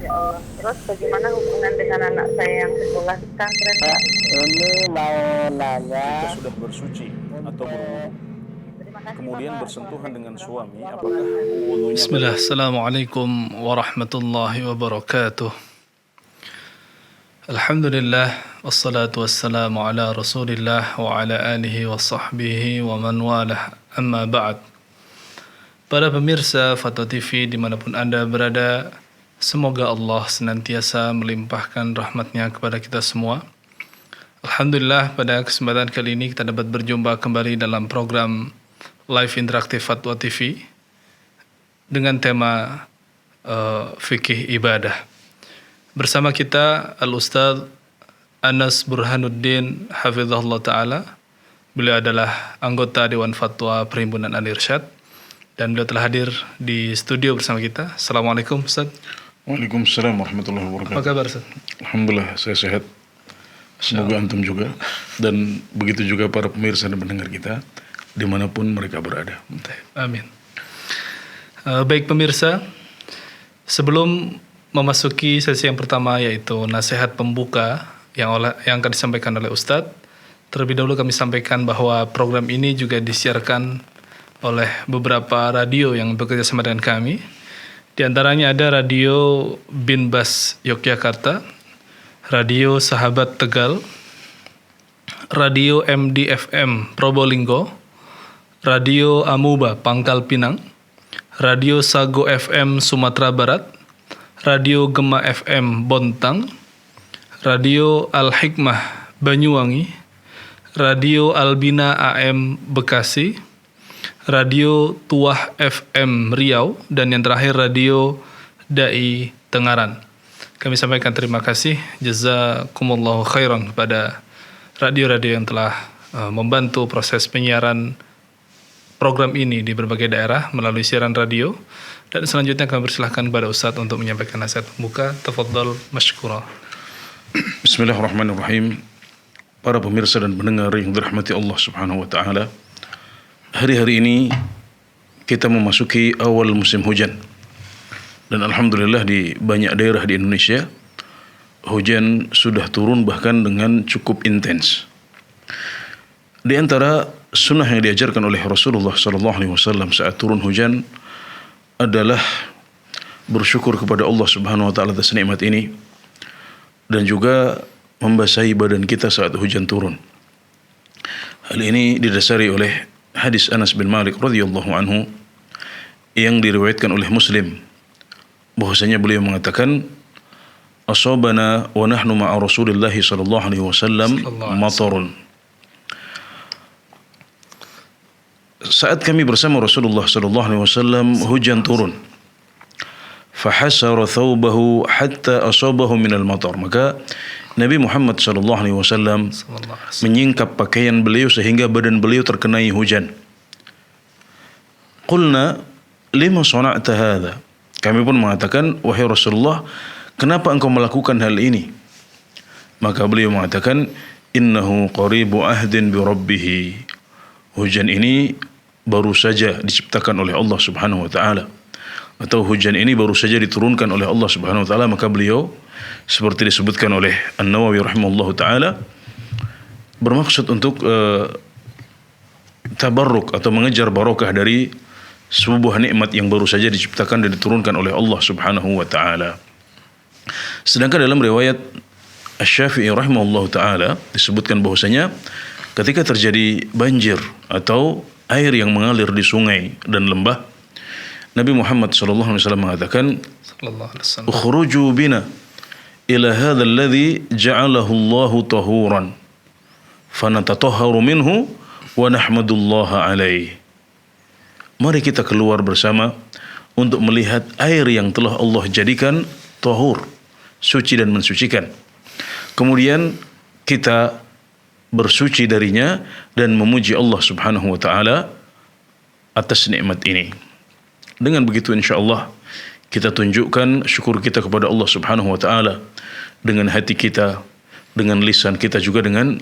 Ya Allah. Terus bagaimana hubungan dengan anak saya yang sekolah di pesantren, Pak? Ini mau nanya Ketika sudah bersuci atau berwudu, Terima kasih, kemudian Bapak. bersentuhan dengan suami, Assalamualaikum apakah warahmatullahi wabarakatuh. wudunya Bismillah, Assalamualaikum warahmatullahi wabarakatuh. Alhamdulillah, wassalatu wassalamu ala rasulillah wa ala alihi wa sahbihi wa man walah, amma ba'd. Para pemirsa Fatwa TV dimanapun Anda berada, semoga Allah senantiasa melimpahkan rahmatnya kepada kita semua. Alhamdulillah, pada kesempatan kali ini kita dapat berjumpa kembali dalam program Live Interaktif Fatwa TV dengan tema fikih ibadah. Bersama kita Al-Ustadz Anas Burhanuddin Hafizahullah Ta'ala. Beliau adalah anggota Dewan Fatwa Perhimpunan Al-Irsyad dan beliau telah hadir di studio bersama kita. Assalamualaikum Ustadz. Waalaikumsalam warahmatullahi Apa wabarakatuh. kabar Ustadz? Alhamdulillah saya sehat. Semoga antum juga, dan begitu juga para pemirsa dan pendengar kita dimanapun mereka berada. Amin. Baik pemirsa, sebelum memasuki sesi yang pertama yaitu nasihat pembuka yang akan disampaikan oleh Ustadz, terlebih dahulu kami sampaikan bahwa program ini juga disiarkan oleh beberapa radio yang bekerja sama dengan kami. Di antaranya ada Radio Binbas Yogyakarta, Radio Sahabat Tegal, Radio MDFM Probolinggo, Radio Amuba Pangkal Pinang, Radio Sago FM Sumatera Barat, Radio Gema FM Bontang, Radio Al-Hikmah Banyuwangi, Radio Albina AM Bekasi, Radio Tuah FM Riau, dan yang terakhir Radio Dai Tengaran. Kami sampaikan terima kasih, jazakumullahu khairan kepada radio-radio yang telah membantu proses penyiaran program ini di berbagai daerah melalui siaran radio. Dan selanjutnya kami persilahkan kepada Ustadz untuk menyampaikan nasihat pembuka. Tafadhal masykurah. Bismillahirrahmanirrahim. Para pemirsa dan pendengar yang dirahmati Allah Subhanahu wa taala. Hari-hari ini kita memasuki awal musim hujan. Dan alhamdulillah di banyak daerah di Indonesia hujan sudah turun bahkan dengan cukup intens. Di antara sunnah yang diajarkan oleh Rasulullah SAW saat turun hujan adalah bersyukur kepada Allah Subhanahu wa taala atas nikmat ini dan juga membasahi badan kita saat hujan turun. Hal ini didasari oleh hadis Anas bin Malik radhiyallahu anhu yang diriwayatkan oleh Muslim, bahwasanya beliau mengatakan, asabana wa nahnu ma'a Rasulillah sallallahu alaihi wasallam matarun. Saat kami bersama Rasulullah sallallahu alaihi wasallam hujan turun. Fahasara thawbahu hatta asabahu minal matar. Maka Nabi Muhammad sallallahu alaihi wasallam menyingkap pakaian beliau sehingga badan beliau terkenai hujan. Qulna lima sana'ta hadha? Kami pun mengatakan, wahai Rasulullah, kenapa engkau melakukan hal ini? Maka beliau mengatakan, innahu qaribu ahdin bi rabbih. Hujan ini baru saja diciptakan oleh Allah Subhanahu wa taala, atau hujan ini baru saja diturunkan oleh Allah Subhanahu wa taala. Maka beliau, seperti disebutkan oleh An-Nawawi rahimahullahu taala, bermaksud untuk tabarruk atau mengejar barokah dari sebuah nikmat yang baru saja diciptakan dan diturunkan oleh Allah Subhanahu wa taala. Sedangkan dalam riwayat Asy-Syafi'i rahimahullahu taala disebutkan bahwasanya ketika terjadi banjir atau air yang mengalir di sungai dan lembah, Nabi Muhammad sallallahu alaihi wasallam mengatakan, "Ukhruju bina ila hadzal ladzi ja'alahu Allahu tahuran, fanatatahharu minhu wa nahmadullaha alaihi." Mari kita keluar bersama untuk melihat air yang telah Allah jadikan tahur, suci dan mensucikan. Kemudian kita bersuci darinya dan memuji Allah Subhanahu wa taala atas nikmat ini. Dengan begitu insyaallah kita tunjukkan syukur kita kepada Allah Subhanahu wa taala dengan hati kita, dengan lisan kita, juga dengan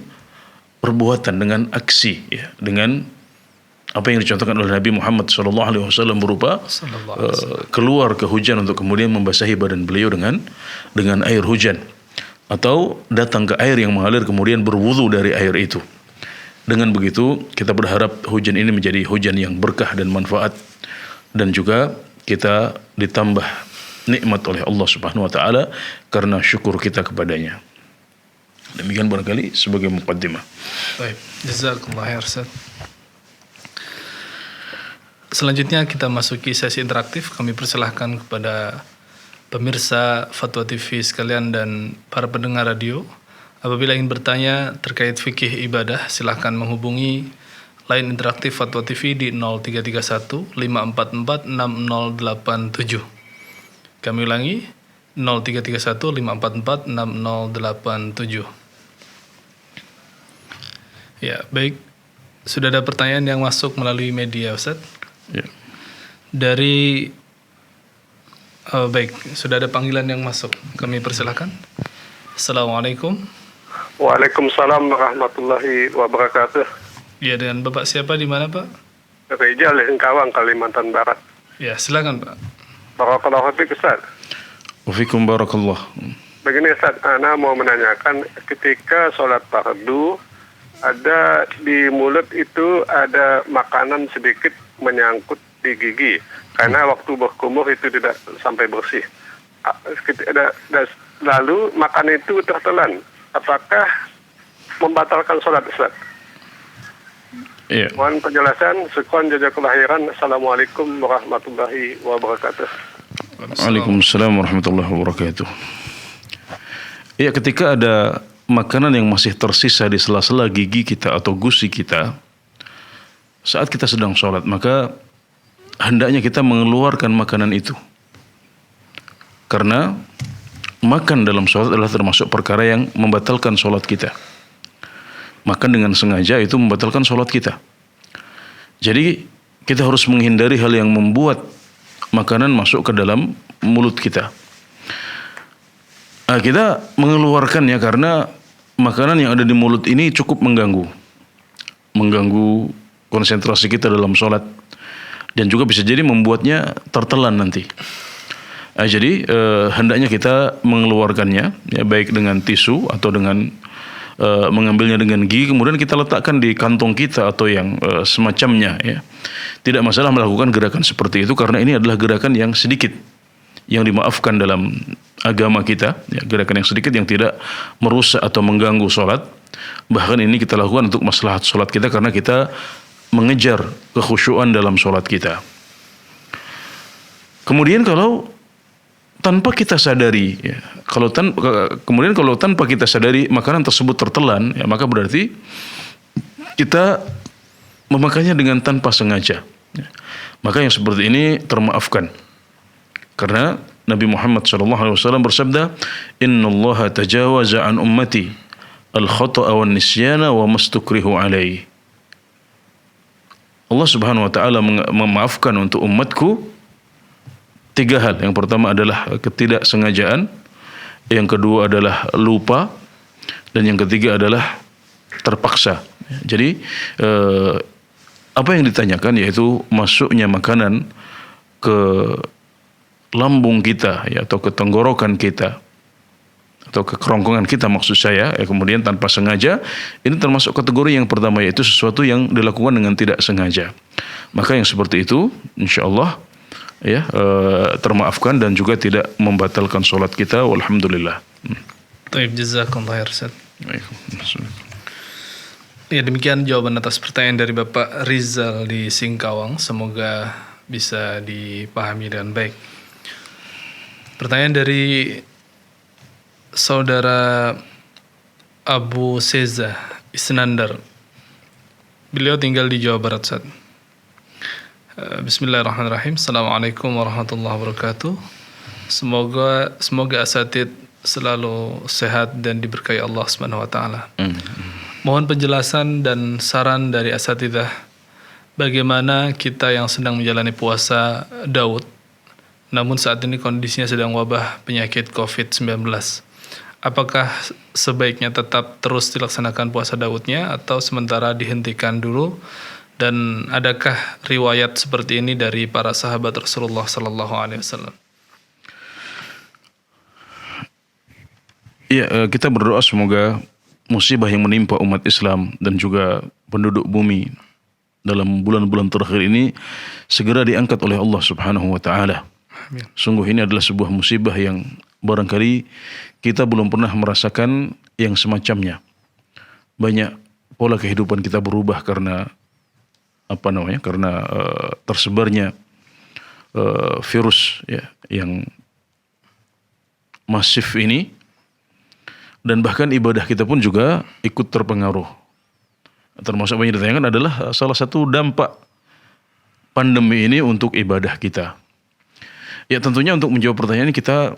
perbuatan, dengan aksi, ya, dengan apa yang dicontohkan oleh Nabi Muhammad SAW berupa Sallallahu alaihi wasallam. keluar ke hujan untuk kemudian membasahi badan beliau dengan air hujan, atau datang ke air yang mengalir kemudian berwudu dari air itu. Dengan begitu kita berharap hujan ini menjadi hujan yang berkah dan manfaat, dan juga kita ditambah nikmat oleh Allah Subhanahu wa taala karena syukur kita kepadanya. Demikian barangkali sebagai muqaddimah. Baik, jazakallah khair Ustaz. Selanjutnya kita masuki sesi interaktif. Kami persilahkan kepada pemirsa Fatwa TV sekalian dan para pendengar radio, apabila ingin bertanya terkait fikih ibadah, silahkan menghubungi line interaktif Fatwa TV di 0331 544 6087. Kami ulangi 0331 544 6087. Ya, baik. Sudah ada pertanyaan yang masuk melalui media, Ustaz? Ya. Dari baik, sudah ada panggilan yang masuk. Kami persilahkan. Assalamualaikum. Waalaikumsalam warahmatullahi wabarakatuh. Ya, dengan Bapak siapa di mana, Pak? Rijal Singkawang, Kalimantan Barat. Ya, silakan, Pak. Barakallahu fiik, Ustaz. Wafikum barakallah. Begini Ustaz, Ana mau menanyakan, ketika sholat fardu, ada di mulut itu ada makanan sedikit menyangkut di gigi, karena waktu berkumur itu tidak sampai bersih. Lalu makan itu tertelan, apakah membatalkan sholat, Ustaz? Iya. Mohon penjelasan. Syukran jazakallahu khairan. Assalamualaikum warahmatullahi wabarakatuh. Waalaikumsalam warahmatullahi wabarakatuh. Ya, ketika ada makanan yang masih tersisa di sela-sela gigi kita atau gusi kita saat kita sedang sholat, maka hendaknya kita mengeluarkan makanan itu, karena makan dalam sholat adalah termasuk perkara yang membatalkan sholat kita. Makan dengan sengaja itu membatalkan sholat kita. Jadi kita harus menghindari hal yang membuat makanan masuk ke dalam mulut kita. Kita mengeluarkannya karena makanan yang ada di mulut ini cukup mengganggu konsentrasi kita dalam sholat, dan juga bisa jadi membuatnya tertelan nanti. Jadi hendaknya kita mengeluarkannya, ya, baik dengan tisu atau dengan mengambilnya dengan gigi, kemudian kita letakkan di kantong kita atau yang semacamnya, ya. Tidak masalah melakukan gerakan seperti itu, karena ini adalah gerakan yang sedikit, yang dimaafkan dalam agama kita, ya, gerakan yang sedikit yang tidak merusak atau mengganggu sholat. Bahkan ini kita lakukan untuk maslahat sholat kita, karena kita mengejar kekhusyuan dalam sholat kita. Kemudian kalau tanpa kita sadari, ya, kemudian kalau tanpa kita sadari makanan tersebut tertelan, ya, maka berarti kita memakannya dengan tanpa sengaja. Ya. Maka yang seperti ini termaafkan, karena Nabi Muhammad SAW bersabda, Innallaha tajawaza an ummati al-khata'a wan nisyana wa mastukrihu alaihi. Allah Subhanahu wa taala memaafkan untuk umatku 3 hal. Yang pertama adalah ketidaksengajaan, yang kedua adalah lupa, dan yang ketiga adalah terpaksa. Jadi apa yang ditanyakan yaitu masuknya makanan ke lambung kita, ya, atau ke tenggorokan kita atau ke kerongkongan kita maksud saya, ya, kemudian tanpa sengaja, ini termasuk kategori yang pertama, yaitu sesuatu yang dilakukan dengan tidak sengaja. Maka yang seperti itu insyaallah, ya, termaafkan dan juga tidak membatalkan sholat kita. Walhamdulillah. Baik, jazakallahu khair, Ustaz. Ya, demikian jawaban atas pertanyaan dari Bapak Rizal di Singkawang. Semoga bisa dipahami dengan baik. Pertanyaan dari Saudara Abu Seza Isnandar. Beliau tinggal di Jawa Barat, Ustaz. Bismillahirrahmanirrahim. Assalamualaikum warahmatullahi wabarakatuh. Semoga asatid selalu sehat dan diberkahi Allah Subhanahu wa taala. Mohon penjelasan dan saran dari asatidah, bagaimana kita yang sedang menjalani puasa Daud, namun saat ini kondisinya sedang wabah penyakit COVID-19. Apakah sebaiknya tetap terus dilaksanakan puasa Daudnya atau sementara dihentikan dulu Dan adakah riwayat seperti ini dari para sahabat Rasulullah sallallahu alaihi wasallam? Ya, kita berdoa semoga musibah yang menimpa umat Islam dan juga penduduk bumi dalam bulan-bulan terakhir ini segera diangkat oleh Allah Subhanahu wa taala. Sungguh ini adalah sebuah musibah yang barangkali kita belum pernah merasakan yang semacamnya. Banyak pola kehidupan kita berubah karena tersebarnya virus ya yang masif ini, dan bahkan ibadah kita pun juga ikut terpengaruh. Termasuk banyak ditanyakan adalah salah satu dampak pandemi ini untuk ibadah kita. Ya tentunya untuk menjawab pertanyaan ini kita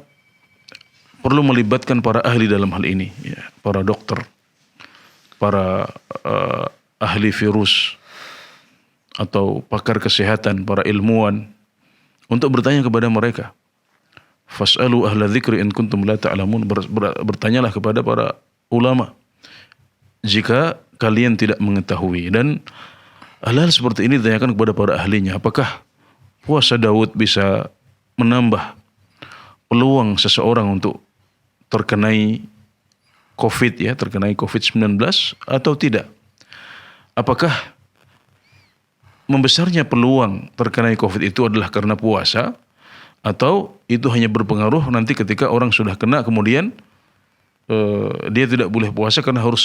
perlu melibatkan para ahli dalam hal ini, ya, para dokter, para ahli virus atau pakar kesehatan, para ilmuwan, untuk bertanya kepada mereka. Fas'alu ahla dzikri in kuntum la ta'lamun. Bertanyalah kepada para ulama jika kalian tidak mengetahui. Dan hal-hal seperti ini ditanyakan kepada para ahlinya. Apakah puasa Daud bisa menambah peluang seseorang untuk terkenai COVID, ya, terkenai COVID-19 atau tidak? Apakah membesarnya peluang terkenai COVID itu adalah karena puasa, atau itu hanya berpengaruh nanti ketika orang sudah kena kemudian dia tidak boleh puasa karena harus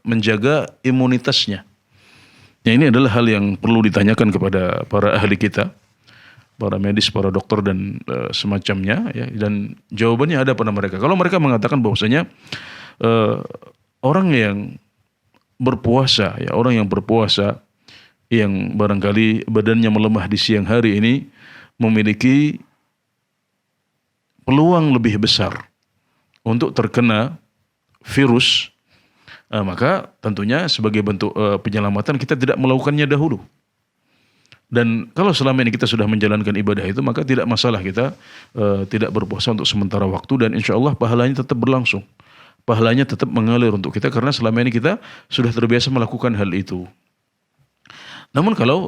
menjaga imunitasnya. Ya, ini adalah hal yang perlu ditanyakan kepada para ahli kita, para medis, para dokter dan semacamnya, ya, dan jawabannya ada pada mereka. Kalau mereka mengatakan bahwasanya orang yang berpuasa, ya, orang yang berpuasa yang barangkali badannya melemah di siang hari ini memiliki peluang lebih besar untuk terkena virus, maka tentunya sebagai bentuk penyelamatan kita tidak melakukannya dahulu. Dan kalau selama ini kita sudah menjalankan ibadah itu, maka tidak masalah kita tidak berpuasa untuk sementara waktu, dan insya Allah pahalanya tetap berlangsung. Pahalanya tetap mengalir untuk kita karena selama ini kita sudah terbiasa melakukan hal itu. Namun kalau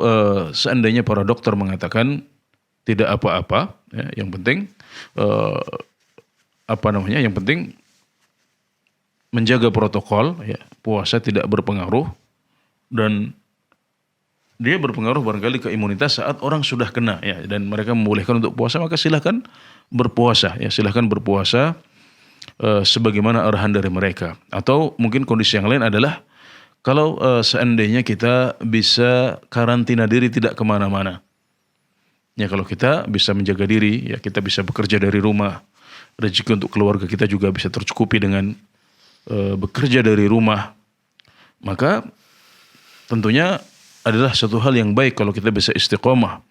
seandainya para dokter mengatakan tidak apa-apa, ya, yang penting yang penting menjaga protokol, ya, puasa tidak berpengaruh, dan dia berpengaruh barangkali ke imunitas saat orang sudah kena, ya, dan mereka membolehkan untuk puasa, maka silahkan berpuasa, ya, silahkan berpuasa sebagaimana arahan dari mereka. Atau mungkin kondisi yang lain adalah kalau seandainya kita bisa karantina diri tidak kemana-mana. Ya, kalau kita bisa menjaga diri, ya, kita bisa bekerja dari rumah. Rezeki untuk keluarga kita juga bisa tercukupi dengan bekerja dari rumah. Maka tentunya adalah satu hal yang baik kalau kita bisa istiqomah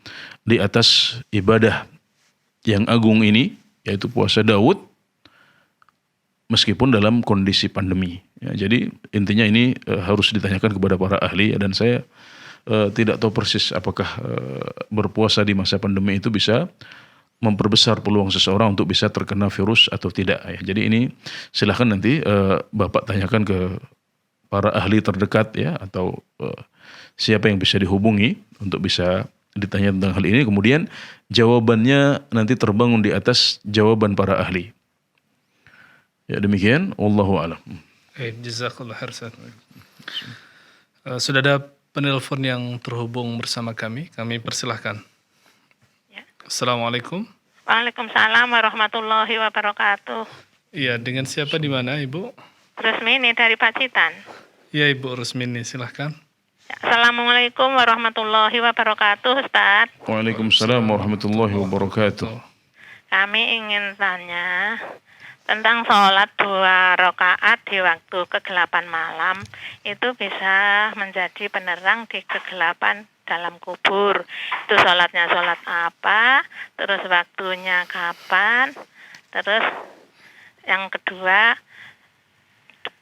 di atas ibadah yang agung ini, yaitu puasa Daud, meskipun dalam kondisi pandemi. Ya, jadi intinya ini harus ditanyakan kepada para ahli, dan saya tidak tahu persis apakah berpuasa di masa pandemi itu bisa memperbesar peluang seseorang untuk bisa terkena virus atau tidak. Ya, jadi ini silahkan nanti Bapak tanyakan ke para ahli terdekat, ya, atau siapa yang bisa dihubungi untuk bisa ditanya tentang hal ini. Kemudian jawabannya nanti terbangun di atas jawaban para ahli. Ya, demikian, wallahu a'lam. Jazakallah khair. Sudah ada penelpon yang terhubung bersama kami persilahkan. Ya. Assalamualaikum. Waalaikumsalam warahmatullahi wabarakatuh. Iya, dengan siapa di mana, Ibu? Rusmini dari Pacitan. Iya, Ibu Rusmini, silahkan. Ya, Assalamualaikum warahmatullahi wabarakatuh, Ustaz. Waalaikumsalam warahmatullahi wabarakatuh. Kami ingin tanya tentang sholat 2 rakaat di waktu kegelapan malam, itu bisa menjadi penerang di kegelapan dalam kubur. Itu sholatnya sholat apa, terus waktunya kapan, terus yang kedua,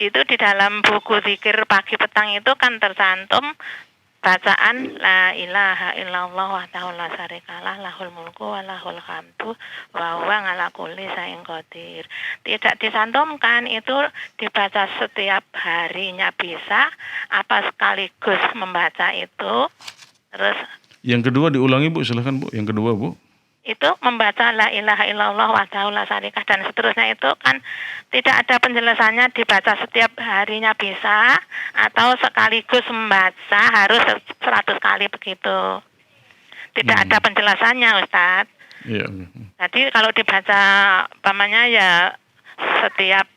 itu di dalam buku zikir pagi petang itu kan tercantum bacaan la ilaha illallah wahdahu la syarikalah lahul mulku wa lahul hamdu wa huwa ala kulli syai'in qadir. Tidak disantumkan itu dibaca setiap harinya bisa apa sekaligus membaca itu. Terus Yang kedua diulangi Bu, silahkan Bu. Yang kedua Bu. itu membaca la ilaha illallah wahdahu la syarikah dan seterusnya itu kan tidak ada penjelasannya dibaca setiap harinya bisa atau sekaligus membaca harus 100 kali begitu. Tidak ada penjelasannya Ustadz. Iya. Jadi kalau dibaca umpamanya ya setiap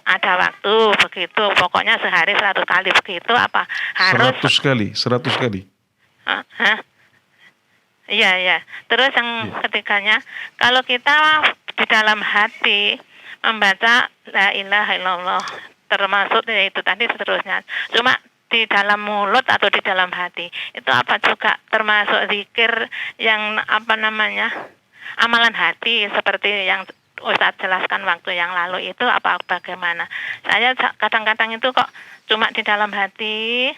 ada waktu begitu, pokoknya sehari 100 kali begitu harus 100 kali, 100 kali. Hah? Iya. Terus yang ketiganya, kalau kita di dalam hati membaca la ilaha illallah, termasuk itu tadi seterusnya. Cuma di dalam mulut atau di dalam hati, itu apa juga termasuk zikir yang amalan hati seperti yang Ustadz jelaskan waktu yang lalu itu bagaimana? Saya kadang-kadang itu kok cuma di dalam hati.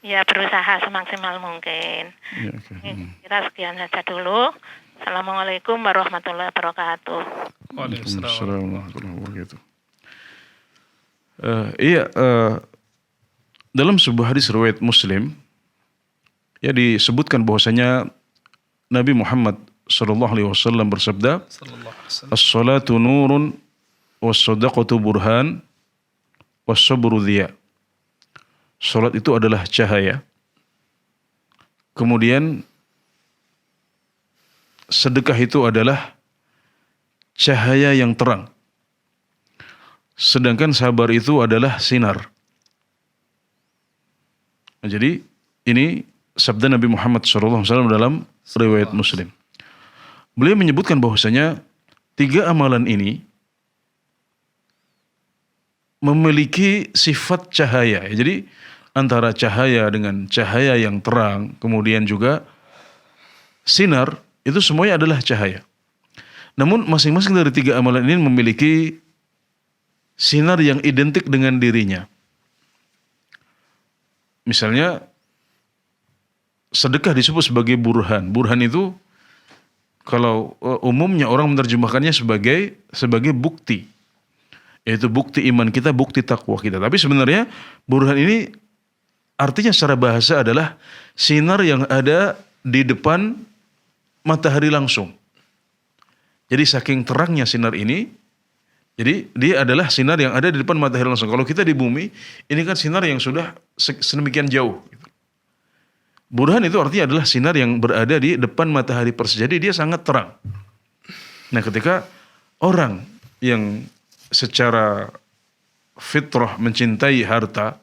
Ya berusaha semaksimal mungkin. Ya, okay. Kira sekian saja dulu. Assalamualaikum warahmatullahi wabarakatuh. Waalaikumsalam warahmatullahi wabarakatuh. Dalam sebuah hadis riwayat Muslim ya disebutkan bahwasanya Nabi Muhammad sallallahu alaihi wasallam bersabda, "As-salatu nurun was-shadaqatu burhan was-sabru dhiya." Salat itu adalah cahaya. Kemudian sedekah itu adalah cahaya yang terang. Sedangkan sabar itu adalah sinar. Nah, jadi ini sabda Nabi Muhammad SAW dalam riwayat Muslim. Beliau menyebutkan bahwasanya 3 amalan ini memiliki sifat cahaya. Jadi antara cahaya dengan cahaya yang terang, kemudian juga sinar, itu semuanya adalah cahaya. Namun masing-masing dari 3 amalan ini memiliki sinar yang identik dengan dirinya. Misalnya sedekah disebut sebagai burhan. Burhan itu kalau umumnya orang menerjemahkannya sebagai bukti. Yaitu bukti iman kita, bukti takwa kita. Tapi sebenarnya burhan ini artinya secara bahasa adalah sinar yang ada di depan matahari langsung. Jadi saking terangnya sinar ini, jadi dia adalah sinar yang ada di depan matahari langsung. Kalau kita di bumi, ini kan sinar yang sudah sedemikian jauh. Burhan itu artinya adalah sinar yang berada di depan matahari persis. Jadi dia sangat terang. Nah, ketika orang yang secara fitrah mencintai harta,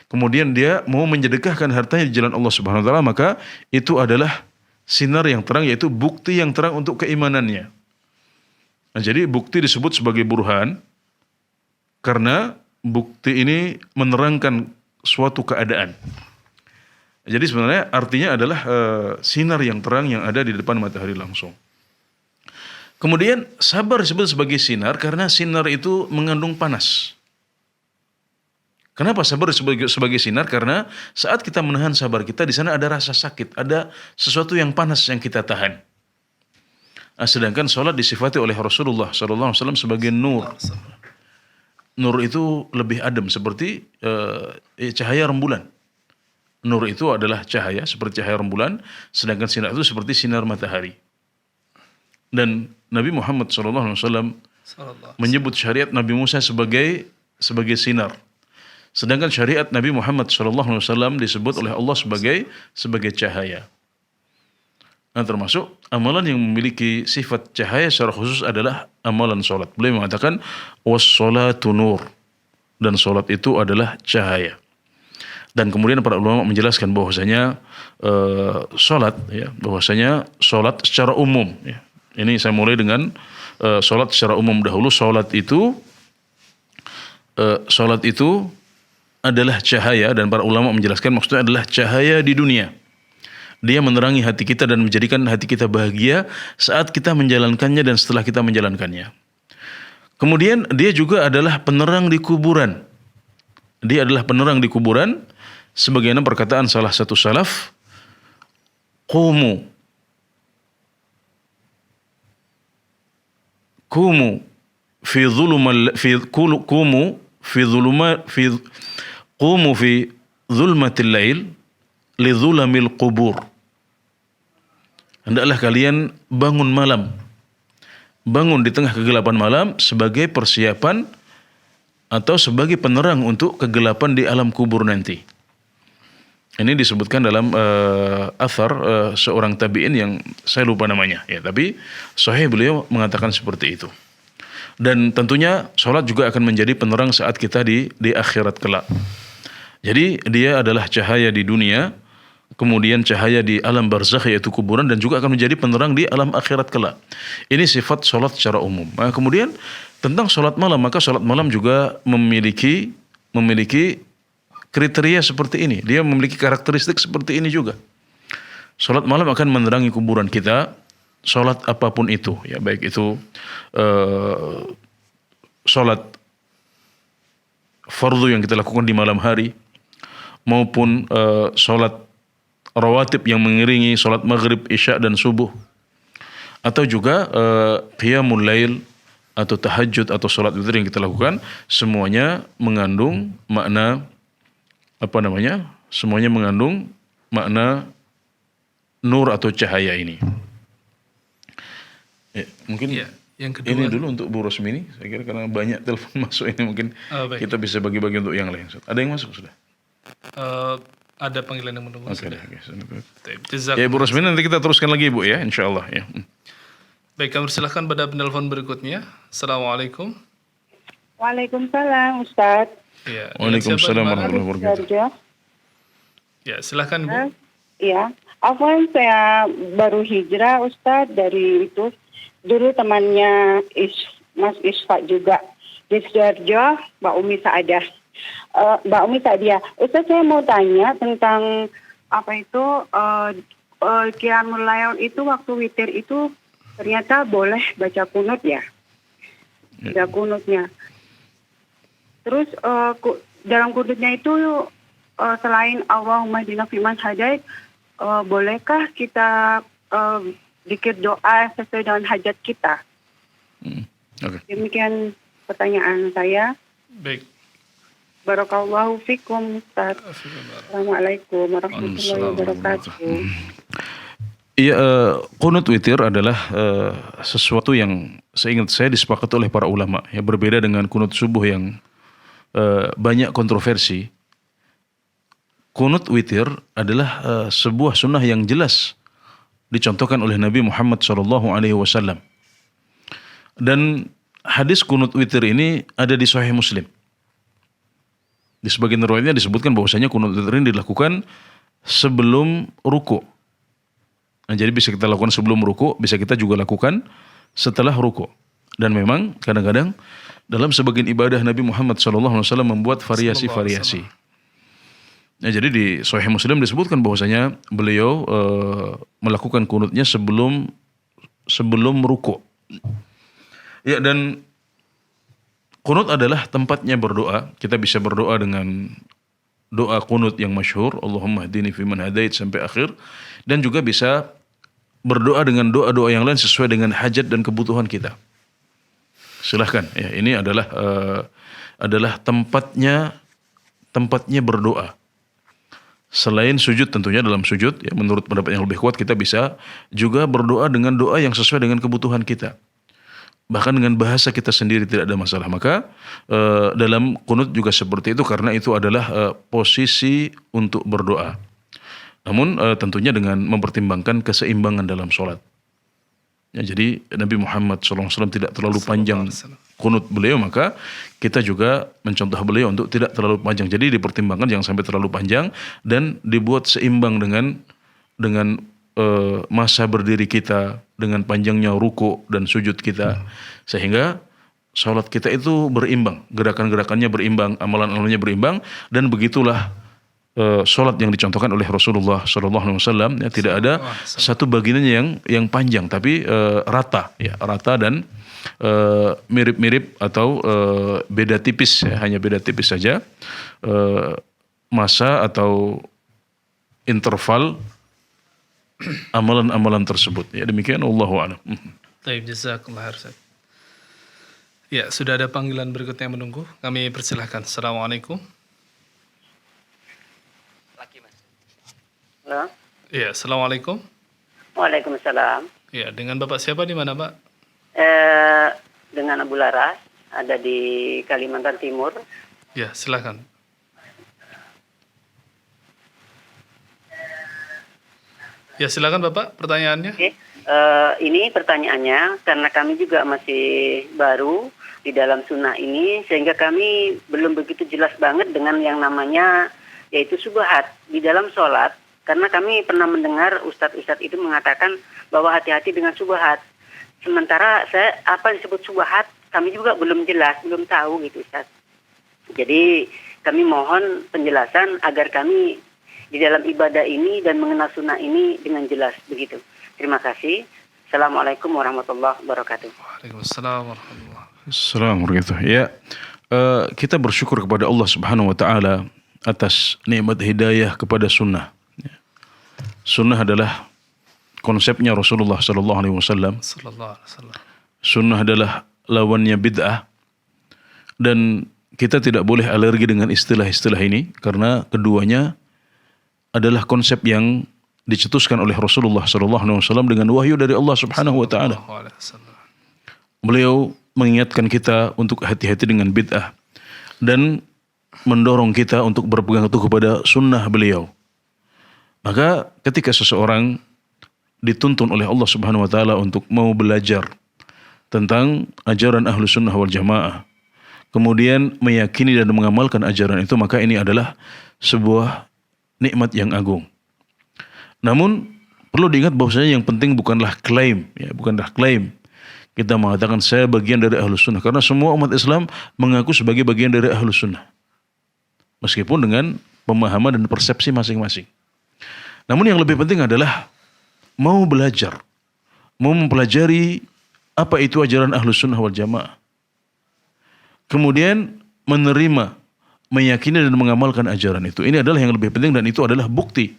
kemudian dia mau menyedekahkan hartanya di jalan Allah Subhanahu wa taala, maka itu adalah sinar yang terang, yaitu bukti yang terang untuk keimanannya. Nah, jadi bukti disebut sebagai burhan karena bukti ini menerangkan suatu keadaan. Jadi sebenarnya artinya adalah sinar yang terang yang ada di depan matahari langsung. Kemudian sabar disebut sebagai sinar karena sinar itu mengandung panas. Kenapa sabar disebut sebagai sinar? Karena saat kita menahan sabar kita, di sana ada rasa sakit, ada sesuatu yang panas yang kita tahan. Sedangkan sholat disifati oleh Rasulullah SAW sebagai nur. Nur itu lebih adem seperti cahaya rembulan. Nur itu adalah cahaya seperti cahaya rembulan, sedangkan sinar itu seperti sinar matahari. Dan Nabi Muhammad SAW menyebut syariat Nabi Musa sebagai sinar. Sedangkan syariat Nabi Muhammad SAW disebut oleh Allah sebagai cahaya. Nah, termasuk amalan yang memiliki sifat cahaya secara khusus adalah amalan solat. Beliau mengatakan was-salatu nur, dan solat itu adalah cahaya. Dan kemudian para ulama menjelaskan bahwasanya solat, ya, bahwasanya solat secara umum. Ya. Ini saya mulai dengan solat secara umum dahulu. Solat itu adalah cahaya, dan para ulama menjelaskan maksudnya adalah cahaya di dunia. Dia menerangi hati kita dan menjadikan hati kita bahagia saat kita menjalankannya dan setelah kita menjalankannya. Kemudian dia juga adalah penerang di kuburan. Dia adalah penerang di kuburan sebagaimana perkataan salah satu salaf, qumu fi dhulumal fi qumu fi dhuluma fi qumu fi dhulmatil lail li dhulamil qubur. Hendaklah kalian bangun malam, bangun di tengah kegelapan malam sebagai persiapan atau sebagai penerang untuk kegelapan di alam kubur nanti. Ini disebutkan dalam athar seorang tabi'in yang saya lupa namanya, ya, tapi sahih beliau mengatakan seperti itu. Dan tentunya sholat juga akan menjadi penerang saat kita di akhirat kelak. Jadi dia adalah cahaya di dunia, kemudian cahaya di alam barzakh yaitu kuburan, dan juga akan menjadi penerang di alam akhirat kelak. Ini sifat sholat secara umum. Nah, kemudian tentang sholat malam, maka sholat malam juga memiliki kriteria seperti ini. Dia memiliki karakteristik seperti ini juga. Sholat malam akan menerangi kuburan kita, sholat apapun itu, ya, baik itu sholat fardu yang kita lakukan di malam hari, maupun sholat rawatib yang mengiringi sholat maghrib, isya, dan subuh, atau juga qiyamul lail atau tahajud atau sholat witir yang kita lakukan, semuanya mengandung makna semuanya mengandung makna nur atau cahaya ini. Ya, mungkin Ya, yang kedua. ini dulu untuk Bu Rosmini, saya kira karena banyak telepon masuk ini, mungkin Baik. kita bisa bagi-bagi untuk yang lain. Ada yang masuk sudah? Ada panggilan yang menunggu. Oke, sudah. oke. Jazakumullah. Ya Bu Rosmini, nanti kita teruskan lagi Bu ya, insyaallah ya. Baik, kami persilahkan pada penelpon berikutnya. Assalamualaikum. Waalaikumsalam, Ustadz. Ya, dengan Waalaikumsalam siapa di mana? warahmatullahi wabarakatuh. Darjo. Ya, silahkan Bu. Iya, Afwan, saya baru hijrah, Ustadz, dari itu. Dulu temannya Mas Isfa juga di Sidoarjo, Mbak Umi Saadah. Mbak Umi Saadia, Ustadz, saya mau tanya tentang apa itu Qiyamul Lail itu waktu witir itu ternyata boleh baca kunut ya, baca kunutnya. Terus dalam kunutnya itu selain Allahumma hdina fiman hadait, bolehkah kita zikir doa sesuai dengan hajat kita? Oke. Demikian pertanyaan saya. Baik. Barakallahu fikum, Ustaz. Assalamualaikum warahmatullahi wabarakatuh. Iya, qunut witir adalah sesuatu yang seingat saya disepakati oleh para ulama. Ya, berbeda dengan qunut subuh yang banyak kontroversi. Qunut witir adalah sebuah sunnah yang jelas dicontohkan oleh Nabi Muhammad SAW. Dan hadis qunut witir ini ada di Sahih Muslim. Di sebagian riwayatnya disebutkan bahwasanya qunut witir ini dilakukan sebelum ruku. Nah, jadi bisa kita lakukan sebelum ruku, bisa kita juga lakukan setelah ruku. Dan memang kadang-kadang dalam sebagian ibadah Nabi Muhammad SAW membuat variasi-variasi. Nah, jadi di Sahih Muslim disebutkan bahwasanya beliau melakukan qunutnya sebelum ruku. Ya, dan qunut adalah tempatnya berdoa. Kita bisa berdoa dengan doa qunut yang masyhur, Allahumma hdini fiman hadait sampai akhir, dan juga bisa berdoa dengan doa-doa yang lain sesuai dengan hajat dan kebutuhan kita. Silahkan, ya, ini adalah tempatnya berdoa. Selain sujud tentunya, dalam sujud ya, menurut pendapat yang lebih kuat kita bisa juga berdoa dengan doa yang sesuai dengan kebutuhan kita. Bahkan dengan bahasa kita sendiri tidak ada masalah. Maka dalam qunut juga seperti itu, karena itu adalah posisi untuk berdoa. Namun tentunya dengan mempertimbangkan keseimbangan dalam sholat. Ya, jadi Nabi Muhammad SAW tidak terlalu panjang qunut beliau, maka kita juga mencontoh beliau untuk tidak terlalu panjang. Jadi dipertimbangkan jangan sampai terlalu panjang dan dibuat seimbang dengan masa berdiri kita, dengan panjangnya ruku dan sujud kita, sehingga sholat kita itu berimbang, gerakan-gerakannya berimbang, amalan-amalannya berimbang, dan begitulah sholat yang dicontohkan oleh Rasulullah SAW. Ya, tidak ada satu bagiannya yang panjang, tapi rata dan mirip-mirip atau beda tipis, ya, hanya beda tipis saja masa atau interval amalan-amalan tersebut. Ya demikian, wallahu a'lam. Baik, jazakallah khair, Ustaz. Ya, sudah ada panggilan berikutnya yang menunggu. Kami persilahkan. Assalamualaikum. Halo. Ya, assalamualaikum. Waalaikumsalam. Ya, dengan Bapak siapa di mana, Pak? Dengan Abu Laras, ada di Kalimantan Timur. Ya, silakan. Ya, silakan Bapak, pertanyaannya. Oke. Ini pertanyaannya karena kami juga masih baru di dalam sunnah ini, sehingga kami belum begitu jelas banget dengan yang namanya yaitu subhat di dalam sholat. Karena kami pernah mendengar ustadz-ustadz itu mengatakan bahwa hati-hati dengan subhat. Sementara apa yang disebut subhat kami juga belum jelas, belum tahu gitu Ustadz. Jadi kami mohon penjelasan agar kami di dalam ibadah ini dan mengenal sunnah ini dengan jelas begitu. Terima kasih. Assalamualaikum warahmatullahi wabarakatuh. Waalaikumsalam warahmatullahi wabarakatuh. Assalamualaikum. Ya, kita bersyukur kepada Allah Subhanahu wa taala atas nikmat hidayah kepada sunnah. Sunnah adalah konsepnya Rasulullah sallallahu alaihi wasallam. Sallallahu alaihi wasallam. Sunnah adalah lawannya bid'ah, dan kita tidak boleh alergi dengan istilah-istilah ini karena keduanya adalah konsep yang dicetuskan oleh Rasulullah sallallahu alaihi wasallam dengan wahyu dari Allah Subhanahu wa taala. Sallallahu alaihi wasallam. Beliau mengingatkan kita untuk hati-hati dengan bid'ah dan mendorong kita untuk berpegang teguh kepada sunnah beliau. Maka ketika seseorang dituntun oleh Allah Subhanahu wa taala untuk mau belajar tentang ajaran Ahlu Sunnah wal Jamaah, kemudian meyakini dan mengamalkan ajaran itu, maka ini adalah sebuah nikmat yang agung. Namun perlu diingat bahwasanya yang penting bukanlah klaim, ya, bukanlah klaim kita mengatakan saya bagian dari Ahlu Sunnah, karena semua umat Islam mengaku sebagai bagian dari Ahlu Sunnah, meskipun dengan pemahaman dan persepsi masing-masing. Namun yang lebih penting adalah mau belajar, mau mempelajari apa itu ajaran Ahlus Sunnah wal Jamaah. Kemudian menerima, meyakini dan mengamalkan ajaran itu. Ini adalah yang lebih penting dan itu adalah bukti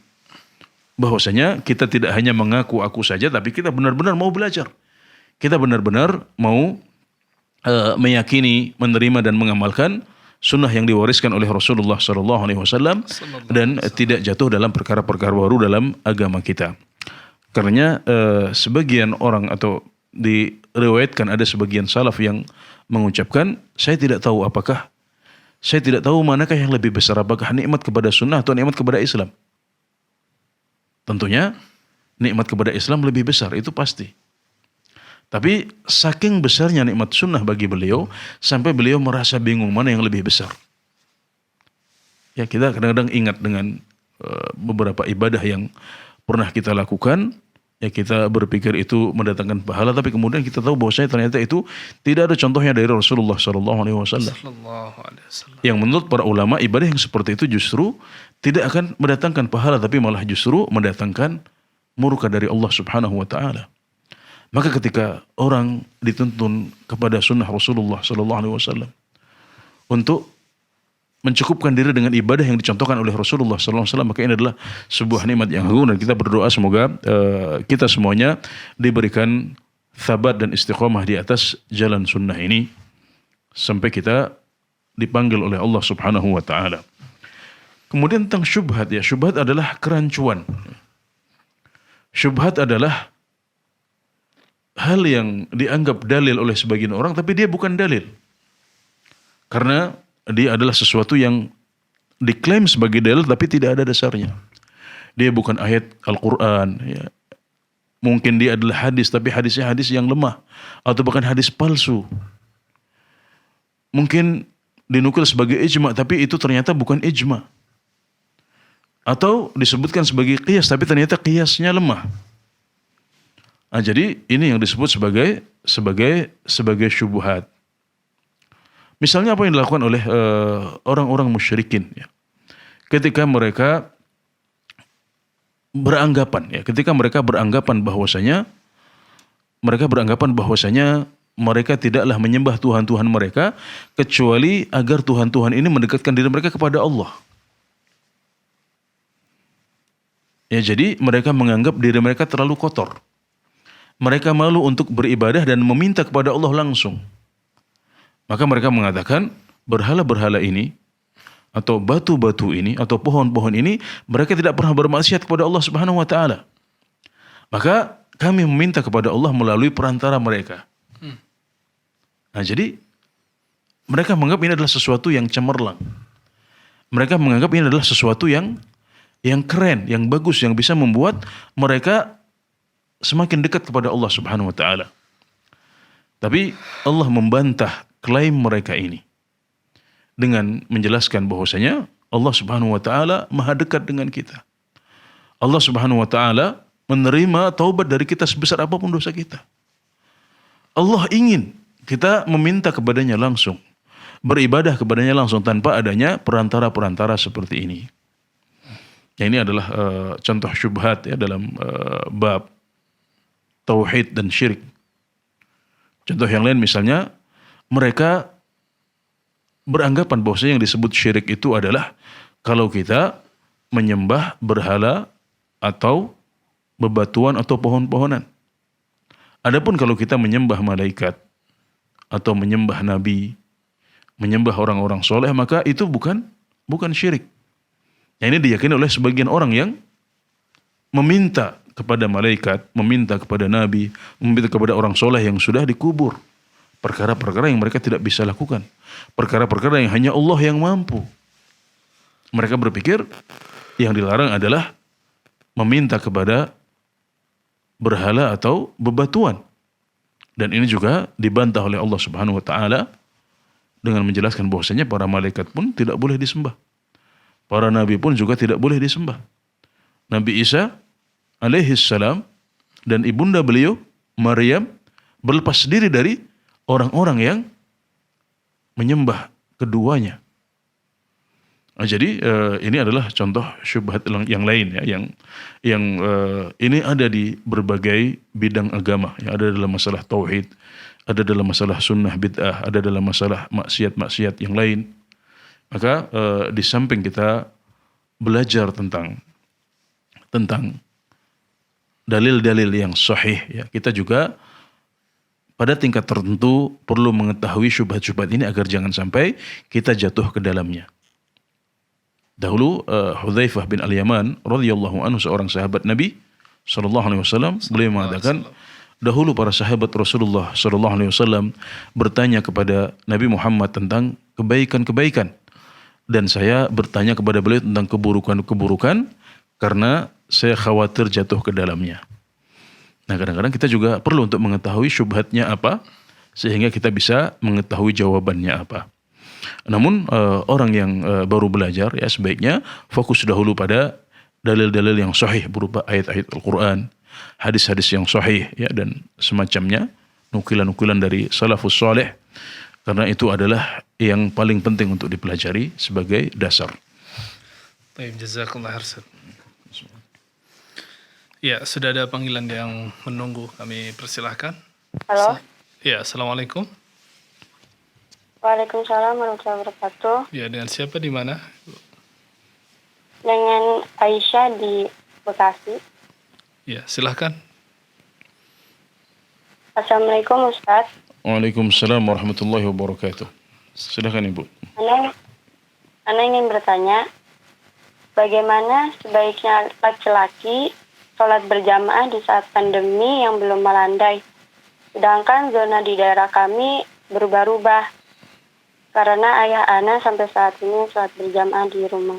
bahwasanya kita tidak hanya mengaku-aku saja, tapi kita benar-benar mau belajar. Kita benar-benar mau meyakini, menerima dan mengamalkan sunnah yang diwariskan oleh Rasulullah SAW dan tidak jatuh dalam perkara-perkara baru dalam agama kita. Karena sebagian orang atau diriwayatkan ada sebagian salaf yang mengucapkan, saya tidak tahu manakah yang lebih besar, apakah nikmat kepada sunnah atau nikmat kepada Islam. Tentunya nikmat kepada Islam lebih besar, itu pasti. Tapi saking besarnya nikmat sunnah bagi beliau, sampai beliau merasa bingung mana yang lebih besar. Ya, kita kadang-kadang ingat dengan beberapa ibadah yang pernah kita lakukan, ya kita berpikir itu mendatangkan pahala, tapi kemudian kita tahu bahwasanya ternyata itu tidak ada contohnya dari Rasulullah SAW. Yang menurut para ulama, ibadah yang seperti itu justru tidak akan mendatangkan pahala, tapi malah justru mendatangkan murka dari Allah Subhanahu wa taala. Maka ketika orang dituntun kepada sunnah Rasulullah SAW untuk mencukupkan diri dengan ibadah yang dicontohkan oleh Rasulullah SAW, maka ini adalah sebuah nikmat yang agung, dan kita berdoa semoga kita semuanya diberikan thabat dan istiqomah di atas jalan sunnah ini sampai kita dipanggil oleh Allah Subhanahu wa taala. Kemudian tentang syubhat, ya, syubhat adalah kerancuan. Syubhat adalah hal yang dianggap dalil oleh sebagian orang, tapi dia bukan dalil. Karena dia adalah sesuatu yang diklaim sebagai dalil, tapi tidak ada dasarnya. Dia bukan ayat Al-Quran. Ya. Mungkin dia adalah hadis, tapi hadisnya hadis yang lemah. Atau bahkan hadis palsu. Mungkin dinukil sebagai ijma, tapi itu ternyata bukan ijma. Atau disebutkan sebagai qiyas, tapi ternyata qiyasnya lemah. Nah, jadi ini yang disebut sebagai syubhat. Misalnya apa yang dilakukan oleh orang-orang musyrikin, ya. Ketika mereka beranggapan bahwasanya mereka tidaklah menyembah Tuhan-Tuhan mereka kecuali agar Tuhan-Tuhan ini mendekatkan diri mereka kepada Allah. Ya, jadi mereka menganggap diri mereka terlalu kotor. Mereka malu untuk beribadah dan meminta kepada Allah langsung. Maka mereka mengatakan berhala-berhala ini atau batu-batu ini atau pohon-pohon ini mereka tidak pernah bermaksiat kepada Allah Subhanahu wa taala. Maka kami meminta kepada Allah melalui perantara mereka. Nah, jadi mereka menganggap ini adalah sesuatu yang cemerlang. Mereka menganggap ini adalah sesuatu yang keren, yang bagus, yang bisa membuat mereka semakin dekat kepada Allah Subhanahu wa taala. Tapi Allah membantah klaim mereka ini dengan menjelaskan bahwasanya Allah Subhanahu wa taala Maha dekat dengan kita. Allah Subhanahu wa taala menerima taubat dari kita sebesar apapun dosa kita. Allah ingin kita meminta kepadanya langsung, beribadah kepadanya langsung tanpa adanya perantara-perantara seperti ini. Ya, ini adalah contoh syubhat ya dalam bab tauhid dan syirik. Contoh yang lain misalnya mereka beranggapan bahwa yang disebut syirik itu adalah kalau kita menyembah berhala atau bebatuan atau pohon-pohonan. Adapun kalau kita menyembah malaikat atau menyembah nabi, menyembah orang-orang soleh, maka itu bukan syirik. Nah, ini diyakini oleh sebagian orang yang meminta kepada malaikat, meminta kepada nabi, meminta kepada orang soleh yang sudah dikubur. Perkara-perkara yang mereka tidak bisa lakukan. Perkara-perkara yang hanya Allah yang mampu. Mereka berpikir yang dilarang adalah meminta kepada berhala atau bebatuan. Dan ini juga dibantah oleh Allah Subhanahu wa taala dengan menjelaskan bahwasanya para malaikat pun tidak boleh disembah. Para nabi pun juga tidak boleh disembah. Nabi Isa alaihi salam dan ibunda beliau Maryam berlepas diri dari orang-orang yang menyembah keduanya. Nah, jadi ini adalah contoh syubhat yang lain ya, yang ini ada di berbagai bidang agama. Ya, ada dalam masalah tauhid, ada dalam masalah sunnah bid'ah, ada dalam masalah maksiat-maksiat yang lain. Maka di samping kita belajar tentang dalil-dalil yang sahih, ya, kita juga pada tingkat tertentu perlu mengetahui syubhat-syubhat ini agar jangan sampai kita jatuh ke dalamnya. Dahulu Hudzaifah bin Al-Yaman radhiyallahu anhu, seorang sahabat Nabi sallallahu alaihi wasallam, beliau mengatakan dahulu para sahabat Rasulullah sallallahu alaihi wasallam bertanya kepada Nabi Muhammad tentang kebaikan-kebaikan, dan saya bertanya kepada beliau tentang keburukan-keburukan karena saya khawatir jatuh ke dalamnya. Nah, kadang-kadang kita juga perlu untuk mengetahui syubhatnya apa sehingga kita bisa mengetahui jawabannya apa. Namun orang yang baru belajar ya sebaiknya fokus dahulu pada dalil-dalil yang sahih berupa ayat-ayat Al-Quran, hadis-hadis yang sahih ya, dan semacamnya, nukilan-nukilan dari salafus saleh, karena itu adalah yang paling penting untuk dipelajari sebagai dasar. Baik, jazakallah khairan. Ya, sudah ada panggilan yang menunggu, kami persilahkan. Halo. Ya, assalamualaikum. Waalaikumsalam warahmatullahi wabarakatuh. Ya, dengan siapa di mana? Dengan Aisyah di Bekasi. Ya, silahkan. Assalamualaikum Ustaz. Waalaikumsalam warahmatullahi wabarakatuh. Silahkan Ibu. Ana ingin bertanya, bagaimana sebaiknya laki-laki sholat berjamaah di saat pandemi yang belum melandai, sedangkan zona di daerah kami berubah-ubah, karena ayah Ana sampai saat ini sholat berjamaah di rumah.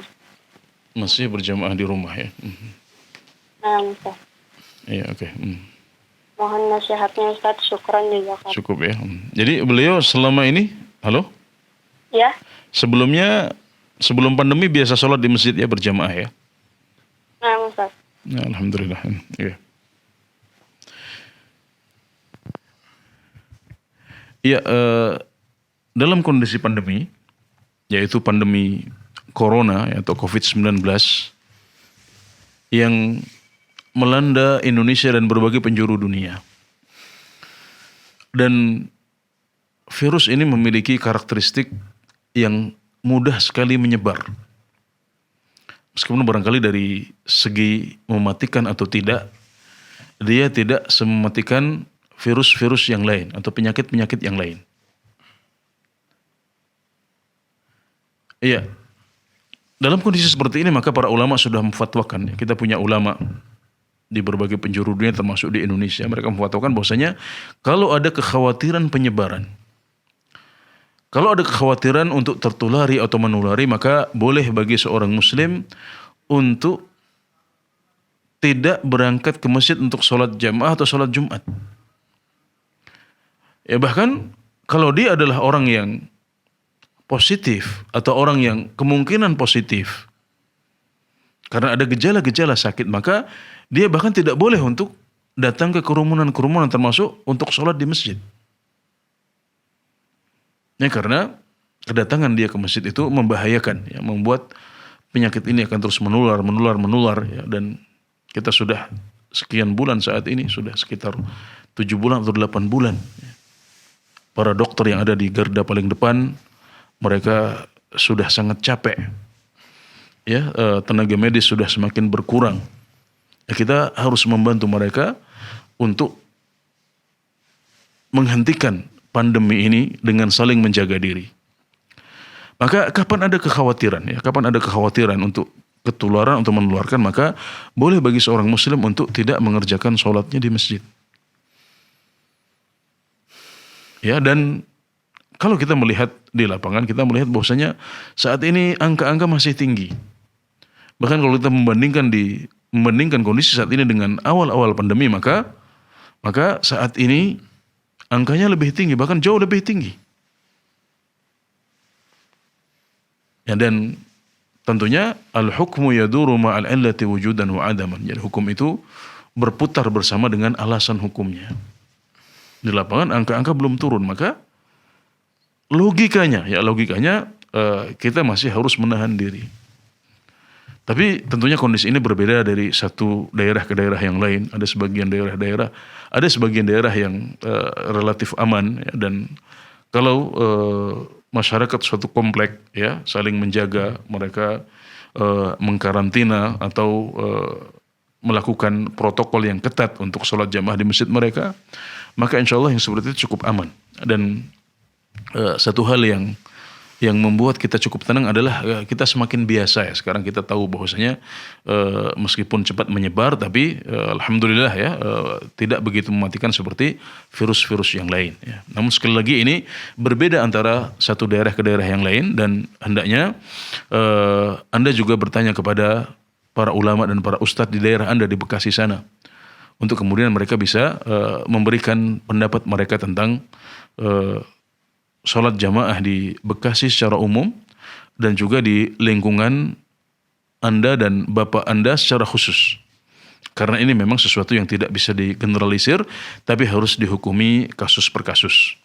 Masih berjamaah di rumah ya? Nah, Ustaz. Iya, oke. Mohon nasihatnya Ustaz, syukran juga. Cukup ya. Jadi beliau selama ini, halo? Ya. Sebelum pandemi biasa sholat di masjid ya, berjamaah ya? Nah, Ustaz. Ya, alhamdulillah. Iya. Iya, dalam kondisi pandemi, yaitu pandemi Corona atau COVID-19 yang melanda Indonesia dan berbagai penjuru dunia. Dan virus ini memiliki karakteristik yang mudah sekali menyebar. meskipun barangkali dari segi mematikan atau tidak, dia tidak mematikan virus-virus yang lain atau penyakit-penyakit yang lain. Iya. Dalam kondisi seperti ini maka para ulama sudah memfatwakan. Kita punya ulama di berbagai penjuru dunia termasuk di Indonesia. Mereka memfatwakan bahwasanya kalau ada kekhawatiran penyebaran, kalau ada kekhawatiran untuk tertulari atau menulari, maka boleh bagi seorang muslim untuk tidak berangkat ke masjid untuk sholat jamaah atau sholat Jumat. Ya bahkan kalau dia adalah orang yang positif atau orang yang kemungkinan positif karena ada gejala-gejala sakit, maka dia bahkan tidak boleh untuk datang ke kerumunan-kerumunan termasuk untuk sholat di masjid. Ya, karena kedatangan dia ke masjid itu membahayakan, ya, membuat penyakit ini akan terus menular, ya, dan kita sudah sekian bulan saat ini, sudah sekitar 7 bulan atau 8 bulan. Ya. Para dokter yang ada di garda paling depan, mereka sudah sangat capek. Ya, tenaga medis sudah semakin berkurang. Ya, kita harus membantu mereka untuk menghentikan pandemi ini dengan saling menjaga diri. Maka kapan ada kekhawatiran, ya, kapan ada kekhawatiran untuk ketularan, untuk menularkan, maka boleh bagi seorang muslim untuk tidak mengerjakan sholatnya di masjid. Ya, dan kalau kita melihat di lapangan, kita melihat bahwasanya saat ini angka-angka masih tinggi. Bahkan kalau kita membandingkan kondisi saat ini dengan awal-awal pandemi, maka saat ini angkanya lebih tinggi, bahkan jauh lebih tinggi. Ya, dan tentunya al-hukmu yaduru ma'al illati wujudan wa adaman. Jadi hukum itu berputar bersama dengan alasan hukumnya. Di lapangan angka-angka belum turun, maka logikanya kita masih harus menahan diri. Tapi tentunya kondisi ini berbeda dari satu daerah ke daerah yang lain. Ada sebagian daerah yang relatif aman, ya, dan kalau masyarakat suatu komplek, ya, saling menjaga, mereka mengkarantina atau melakukan protokol yang ketat untuk sholat jamaah di masjid mereka, maka insya Allah yang seperti itu cukup aman. Dan satu hal yang membuat kita cukup tenang adalah kita semakin biasa, ya. Sekarang kita tahu bahwasanya meskipun cepat menyebar, tapi alhamdulillah, ya, tidak begitu mematikan seperti virus-virus yang lain, ya. Namun sekali lagi ini berbeda antara satu daerah ke daerah yang lain, dan hendaknya Anda juga bertanya kepada para ulama dan para ustadz di daerah Anda di Bekasi sana, untuk kemudian mereka bisa memberikan pendapat mereka tentang sholat jamaah di Bekasi secara umum, dan juga di lingkungan Anda dan Bapak Anda secara khusus. Karena ini memang sesuatu yang tidak bisa digeneralisir, tapi harus dihukumi kasus per kasus.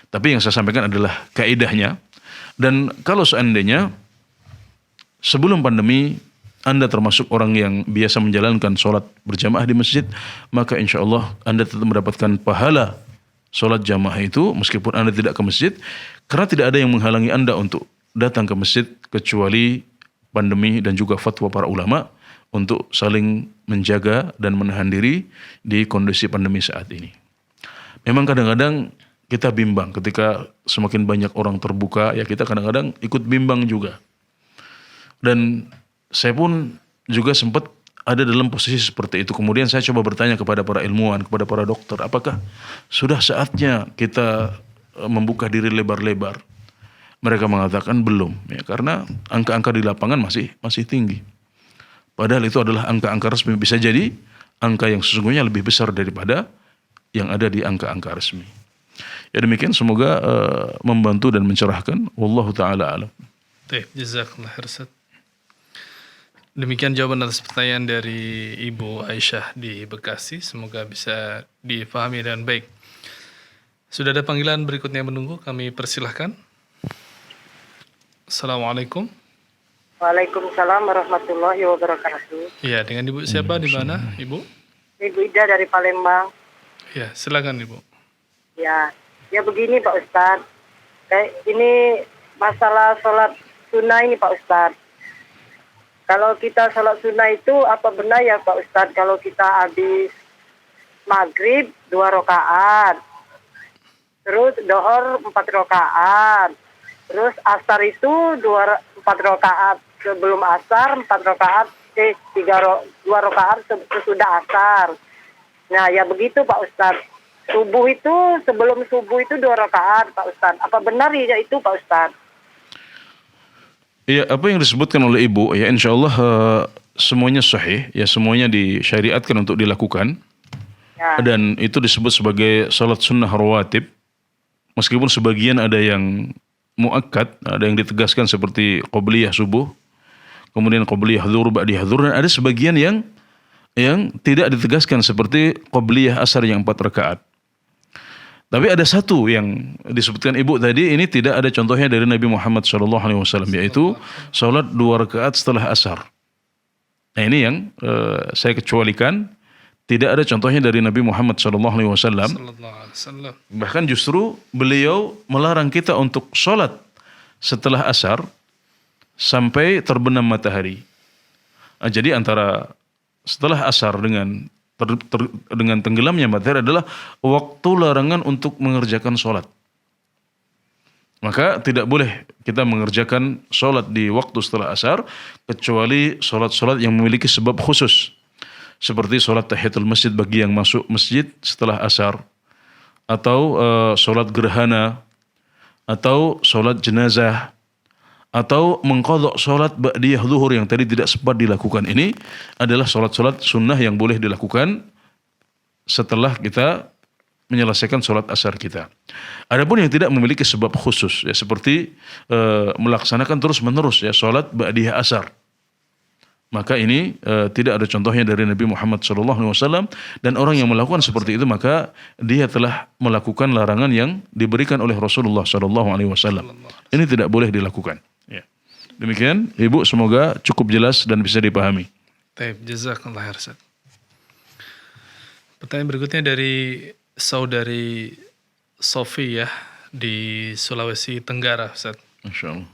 Tapi yang saya sampaikan adalah kaidahnya, dan kalau seandainya sebelum pandemi Anda termasuk orang yang biasa menjalankan sholat berjamaah di masjid, maka insya Allah Anda tetap mendapatkan pahala sholat jamaah itu meskipun Anda tidak ke masjid, karena tidak ada yang menghalangi Anda untuk datang ke masjid kecuali pandemi dan juga fatwa para ulama untuk saling menjaga dan menahan diri di kondisi pandemi saat ini. Memang kadang-kadang kita bimbang ketika semakin banyak orang terbuka, ya kita kadang-kadang ikut bimbang juga. Dan saya pun juga sempat ada dalam posisi seperti itu. Kemudian saya coba bertanya kepada para ilmuwan, kepada para dokter, apakah sudah saatnya kita membuka diri lebar-lebar? Mereka mengatakan belum, ya, karena angka-angka di lapangan masih tinggi. Padahal itu adalah angka-angka resmi. Bisa jadi angka yang sesungguhnya lebih besar daripada yang ada di angka-angka resmi. Ya demikian, semoga membantu dan mencerahkan. Wallahu ta'ala alam. Baik, jazakallah khair Ustaz. Demikian jawaban atas pertanyaan dari Ibu Aisyah di Bekasi. Semoga bisa difahami dengan baik. Sudah ada panggilan berikutnya yang menunggu. Kami persilahkan. Assalamualaikum. Waalaikumsalam warahmatullahi wabarakatuh. Iya, dengan Ibu siapa, di mana Ibu? Ibu Ida dari Palembang. Ya, silakan Ibu. Ya begini Pak Ustadz. Ini masalah sholat sunnah ini Pak Ustadz. Kalau kita sholat sunnah itu apa benar ya Pak Ustadz kalau kita habis maghrib 2 rakaat, terus dohor 4 rakaat, terus asar itu 4 rakaat sebelum asar, 4 rakaat, 2 rakaat sesudah asar. Nah ya begitu Pak Ustadz. Subuh itu sebelum subuh itu 2 rakaat Pak Ustadz. Apa benar ya itu Pak Ustadz? Ya, apa yang disebutkan oleh Ibu, ya insya Allah semuanya sahih, ya semuanya disyariatkan untuk dilakukan. Ya. Dan itu disebut sebagai salat sunnah rawatib. Meskipun sebagian ada yang muakkad, ada yang ditegaskan seperti qabliyah subuh, kemudian qabliyah zuhur, ba'diyah zuhur, dan ada sebagian yang tidak ditegaskan seperti qabliyah asar yang 4 rakaat. Tapi ada satu yang disebutkan Ibu tadi, ini tidak ada contohnya dari Nabi Muhammad SAW, yaitu salat 2 rakaat setelah asar. Nah ini yang saya kecualikan, tidak ada contohnya dari Nabi Muhammad SAW. Bahkan justru beliau melarang kita untuk salat setelah asar sampai terbenam matahari. Nah, jadi antara setelah asar dengan tenggelamnya matahari adalah waktu larangan untuk mengerjakan sholat. Maka tidak boleh kita mengerjakan sholat di waktu setelah asar kecuali sholat-sholat yang memiliki sebab khusus. Seperti sholat tahiyatul masjid bagi yang masuk masjid setelah asar, atau sholat gerhana, atau sholat jenazah, atau mengqadha sholat ba'diyah zuhur yang tadi tidak sempat dilakukan. Ini adalah sholat-sholat sunnah yang boleh dilakukan setelah kita menyelesaikan sholat asar kita. Adapun yang tidak memiliki sebab khusus, ya seperti melaksanakan terus-menerus ya sholat ba'diyah asar, maka ini tidak ada contohnya dari Nabi Muhammad SAW, dan orang yang melakukan seperti itu maka dia telah melakukan larangan yang diberikan oleh Rasulullah SAW. Ini tidak boleh dilakukan. Ya. Demikian Ibu, semoga cukup jelas dan bisa dipahami. Baik, jazakallah khair Ustaz. Pertanyaan berikutnya dari saudari Sofi ya di Sulawesi Tenggara Ustaz. Insyaallah.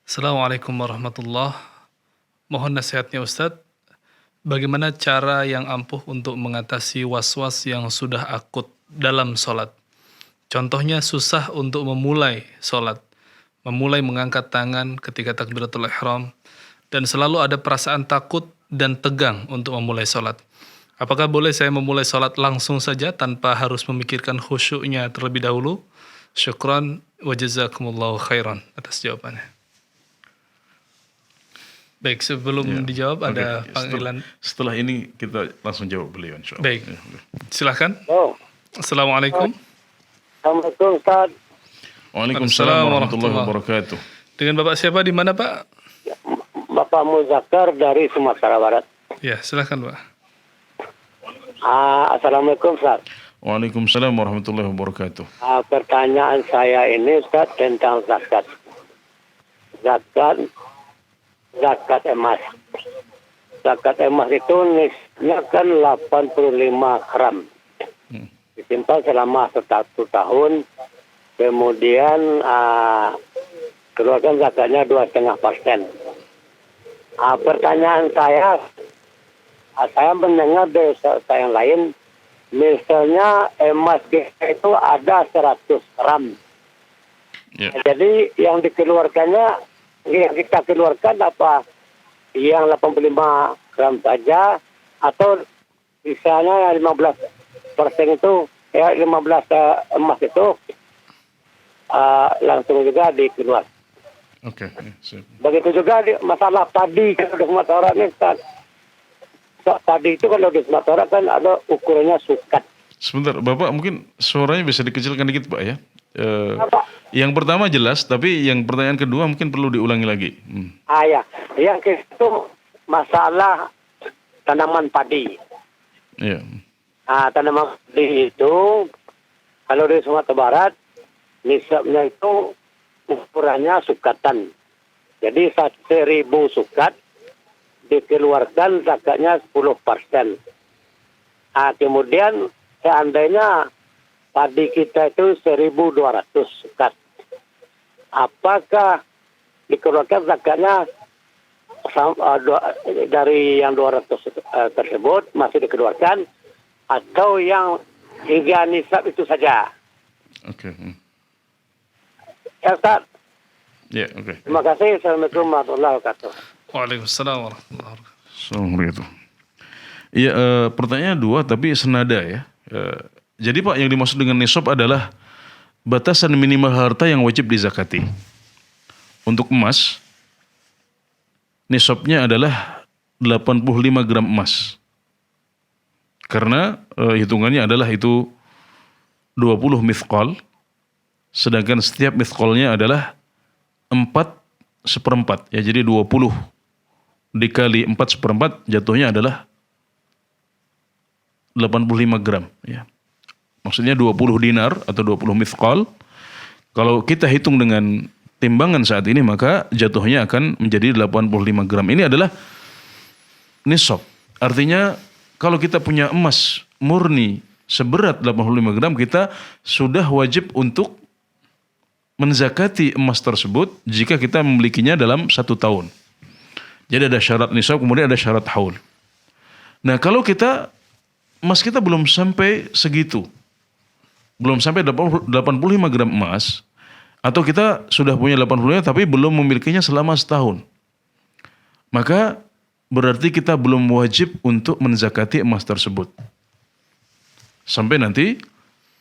Assalamualaikum warahmatullahi. Mohon nasihatnya Ustaz, bagaimana cara yang ampuh untuk mengatasi was-was yang sudah akut dalam sholat? Contohnya susah untuk memulai sholat, memulai mengangkat tangan ketika takbiratul ihram, dan selalu ada perasaan takut dan tegang untuk memulai sholat. Apakah boleh saya memulai sholat langsung saja tanpa harus memikirkan khusyuknya terlebih dahulu? Syukran wa jazakumullahu khairan atas jawabannya. Baik, sebelum dijawab ada panggilan. Setelah ini kita langsung jawab beliau insyaallah. Baik, silakan. Oh. Assalamualaikum. Assalamualaikum Ustaz. Waalaikumsalam warahmatullahi wabarakatuh. Dengan Bapak siapa, di mana Pak? Bapak Muzakkar dari Sumatera Barat. Ya, silakan Pak. Assalamualaikum Ustaz. Waalaikumsalam warahmatullahi wabarakatuh. Pertanyaan saya ini Ustaz tentang zakat. Zakat emas. Zakat emas itu nisnya kan 85 gram. Disimpan selama 1 tahun. Kemudian keluarkan zakatnya 2,5%. Pertanyaan saya mendengar dari saya yang lain, misalnya emas itu ada 100 gram. Yeah. Jadi yang dikeluarkannya, yang kita keluarkan apa? Yang 85 gram saja, atau misalnya 15% itu, ya 15 emas itu langsung juga dikeluarkan. Oke. Begitu juga masalah padi, kalau di Sumatera ini kan, padi itu kalau di Sumatera kan ada ukurannya sukat. Sebentar, Bapak mungkin suaranya bisa dikecilkan dikit Pak ya. Yang pertama jelas, tapi yang pertanyaan kedua mungkin perlu diulangi lagi. Ya, yang itu masalah tanaman padi. Iya. Tanaman padi itu kalau di Sumatera Barat nisabnya itu ukurannya sukatan. Jadi 1.000 sukat dikeluarkan zakatnya 10%. Kemudian seandainya padi kita itu 1.200 sukat, apakah dikeluarkan zakatnya dari yang 200 tersebut masih dikeluarkan atau yang hingga nisab itu saja. Oke. Ya Ustaz. Ya, oke. Terima kasih. Assalamualaikum warahmatullahi wabarakatuh. Waalaikumsalam warahmatullahi wabarakatuh. Assalamualaikum. Iya, pertanyaannya dua tapi senada ya. Jadi Pak, yang dimaksud dengan nisab adalah batasan minimal harta yang wajib dizakati. Untuk emas, nisabnya adalah 85 gram emas. Karena hitungannya adalah itu 20 mithqal, sedangkan setiap mithqalnya adalah 4/4. Ya, jadi 20 dikali 4/4 jatuhnya adalah 85 gram. Ya. Maksudnya 20 dinar atau 20 mithqal. Kalau kita hitung dengan timbangan saat ini maka jatuhnya akan menjadi 85 gram. Ini adalah nisab. Artinya kalau kita punya emas murni seberat 85 gram, kita sudah wajib untuk menzakati emas tersebut jika kita memilikinya dalam 1 tahun. Jadi ada syarat nisab, kemudian ada syarat haul. Nah kalau emas kita belum sampai segitu, belum sampai 85 gram emas, atau kita sudah punya 85 tapi belum memilikinya selama setahun, maka berarti kita belum wajib untuk menzakati emas tersebut. Sampai nanti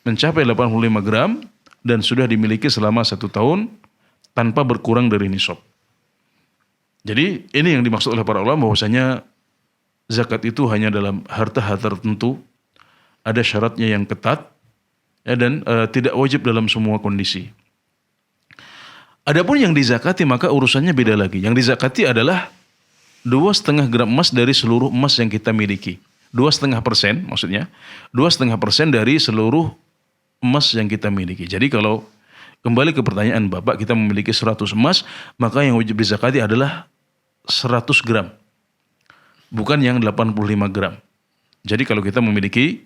mencapai 85 gram dan sudah dimiliki selama 1 tahun tanpa berkurang dari nisab. Jadi ini yang dimaksud oleh para ulama bahwasanya zakat itu hanya dalam harta-harta tertentu, ada syaratnya yang ketat, ya, dan tidak wajib dalam semua kondisi. Adapun yang dizakati maka urusannya beda lagi. Yang dizakati adalah 2,5 gram emas dari seluruh emas yang kita miliki. 2,5% maksudnya. 2,5% dari seluruh emas yang kita miliki. Jadi kalau kembali ke pertanyaan Bapak, kita memiliki 100 emas, maka yang wajib dizakati adalah 100 gram. Bukan yang 85 gram. Jadi kalau kita memiliki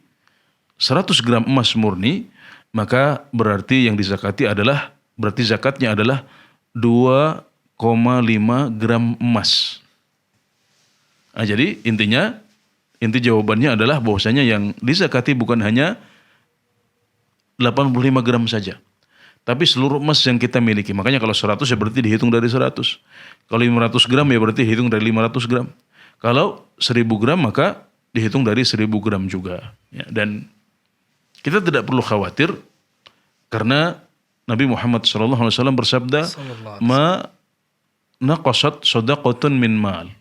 100 gram emas murni, maka berarti yang dizakati adalah, berarti zakatnya adalah 2,5 gram emas. Nah, jadi inti jawabannya adalah bahwasanya yang dizakati bukan hanya 85 gram saja, tapi seluruh emas yang kita miliki. Makanya kalau 100 ya berarti dihitung dari 100. Kalau 500 gram ya berarti dihitung dari 500 gram. Kalau 1000 gram maka dihitung dari 1000 gram juga. Ya, dan kita tidak perlu khawatir karena Nabi Muhammad SAW bersabda, "Ma naqasat shadaqatun min mal."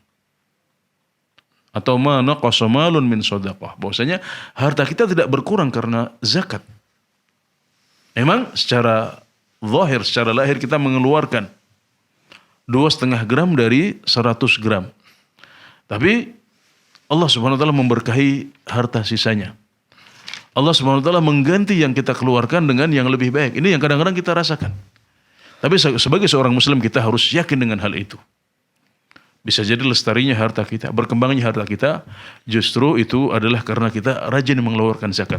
Atau ma naqasa malun min shadaqah. Bahwasanya harta kita tidak berkurang karena zakat. Memang secara zahir, secara lahir kita mengeluarkan 2,5 gram dari 100 gram. Tapi Allah Subhanahu wa taala memberkahi harta sisanya. Allah Subhanahu wa taala mengganti yang kita keluarkan dengan yang lebih baik. Ini yang kadang-kadang kita rasakan. Tapi sebagai seorang muslim kita harus yakin dengan hal itu. Bisa jadi lestarinya harta kita, berkembangnya harta kita, justru itu adalah karena kita rajin mengeluarkan zakat.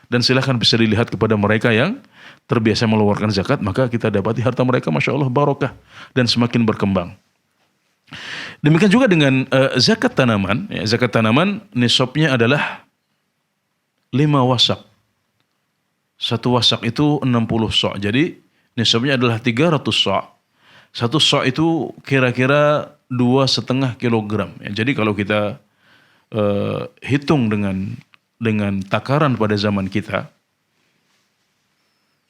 Dan silakan bisa dilihat kepada mereka yang terbiasa mengeluarkan zakat, maka kita dapati harta mereka Masya Allah barokah dan semakin berkembang. Demikian juga dengan zakat tanaman. Ya, zakat tanaman nisabnya adalah 5 wasak. 1 wasak itu 60 sok. Jadi nisabnya adalah 300 sok. 1 sok itu kira-kira 2,5 kilogram. Ya, jadi kalau kita hitung dengan takaran pada zaman kita,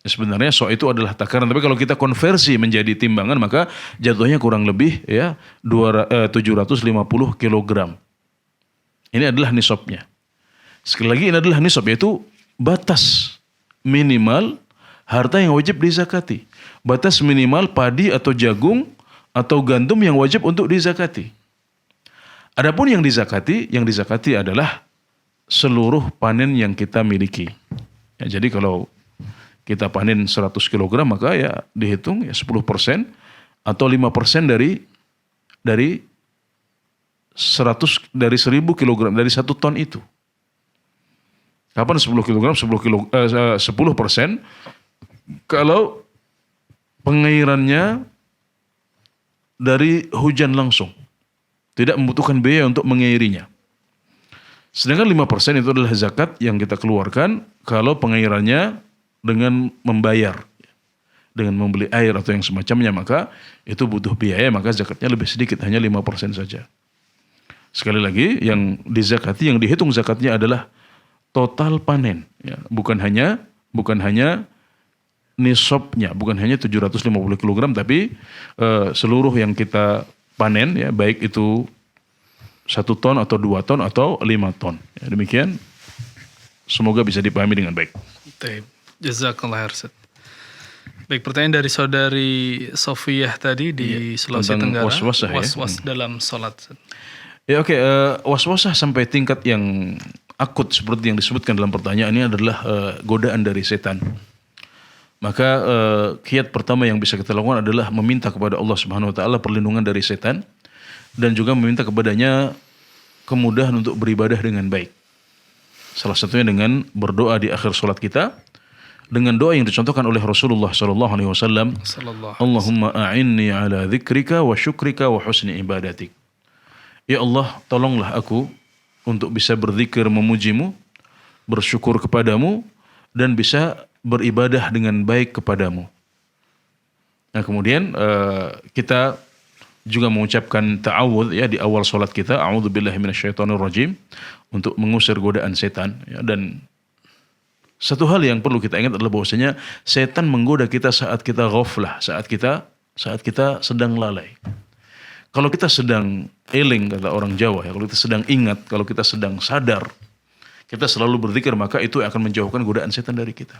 sebenarnya sok itu adalah takaran. Tapi kalau kita konversi menjadi timbangan maka jatuhnya kurang lebih ya 750 kilogram. Ini adalah nisabnya. Sekali lagi ini adalah nisab, yaitu batas minimal harta yang wajib dizakati. Batas minimal padi atau jagung atau gandum yang wajib untuk dizakati. Adapun yang dizakati adalah seluruh panen yang kita miliki. Ya, jadi kalau kita panen 100 kg maka ya dihitung ya 10% atau 5% dari 1000 kg dari 1 ton itu. Kapan 10 kg? 10%. Kalau pengairannya dari hujan langsung. tidak membutuhkan biaya untuk mengairinya. Sedangkan 5% itu adalah zakat yang kita keluarkan kalau pengairannya dengan membayar, dengan membeli air atau yang semacamnya, maka itu butuh biaya, maka zakatnya lebih sedikit, hanya 5% saja. Sekali lagi, yang dizakati, yang dihitung zakatnya adalah total panen, ya. bukan hanya nisabnya, bukan hanya 750 kg, tapi seluruh yang kita panen, ya, baik itu 1 ton atau 2 ton atau 5 ton. Ya, demikian, semoga bisa dipahami dengan baik. Baik, jazakallah khair, Ustaz. Baik, pertanyaan dari saudari Sofiyah tadi di Sulawesi Tenggara. Was-wasah, was dalam sholat, Ustaz. Ya, oke. Was-wasah sampai tingkat yang akut seperti yang disebutkan dalam pertanyaan ini adalah godaan dari setan. Maka kiat pertama yang bisa kita lakukan adalah meminta kepada Allah Subhanahu wa taala perlindungan dari setan dan juga meminta kepadanya kemudahan untuk beribadah dengan baik. Salah satunya dengan berdoa di akhir salat kita dengan doa yang dicontohkan oleh Rasulullah sallallahu alaihi wasallam, Allahumma a'inni ala dzikrika wa syukrika wa husni ibadatik. Ya Allah, tolonglah aku untuk bisa berzikir memujimu, bersyukur kepadamu, dan bisa beribadah dengan baik kepadamu. Nah, kemudian kita juga mengucapkan ta'awudz, ya, di awal salat kita, a'udzubillahi minasyaitonirrajim, untuk mengusir godaan setan, ya. Dan satu hal yang perlu kita ingat adalah bahwasanya setan menggoda kita saat kita ghaflah, saat kita sedang lalai. Kalau kita sedang eling, kata orang Jawa, ya, kalau kita sedang ingat, kalau kita sedang sadar, kita selalu berzikir, maka itu akan menjauhkan godaan setan dari kita.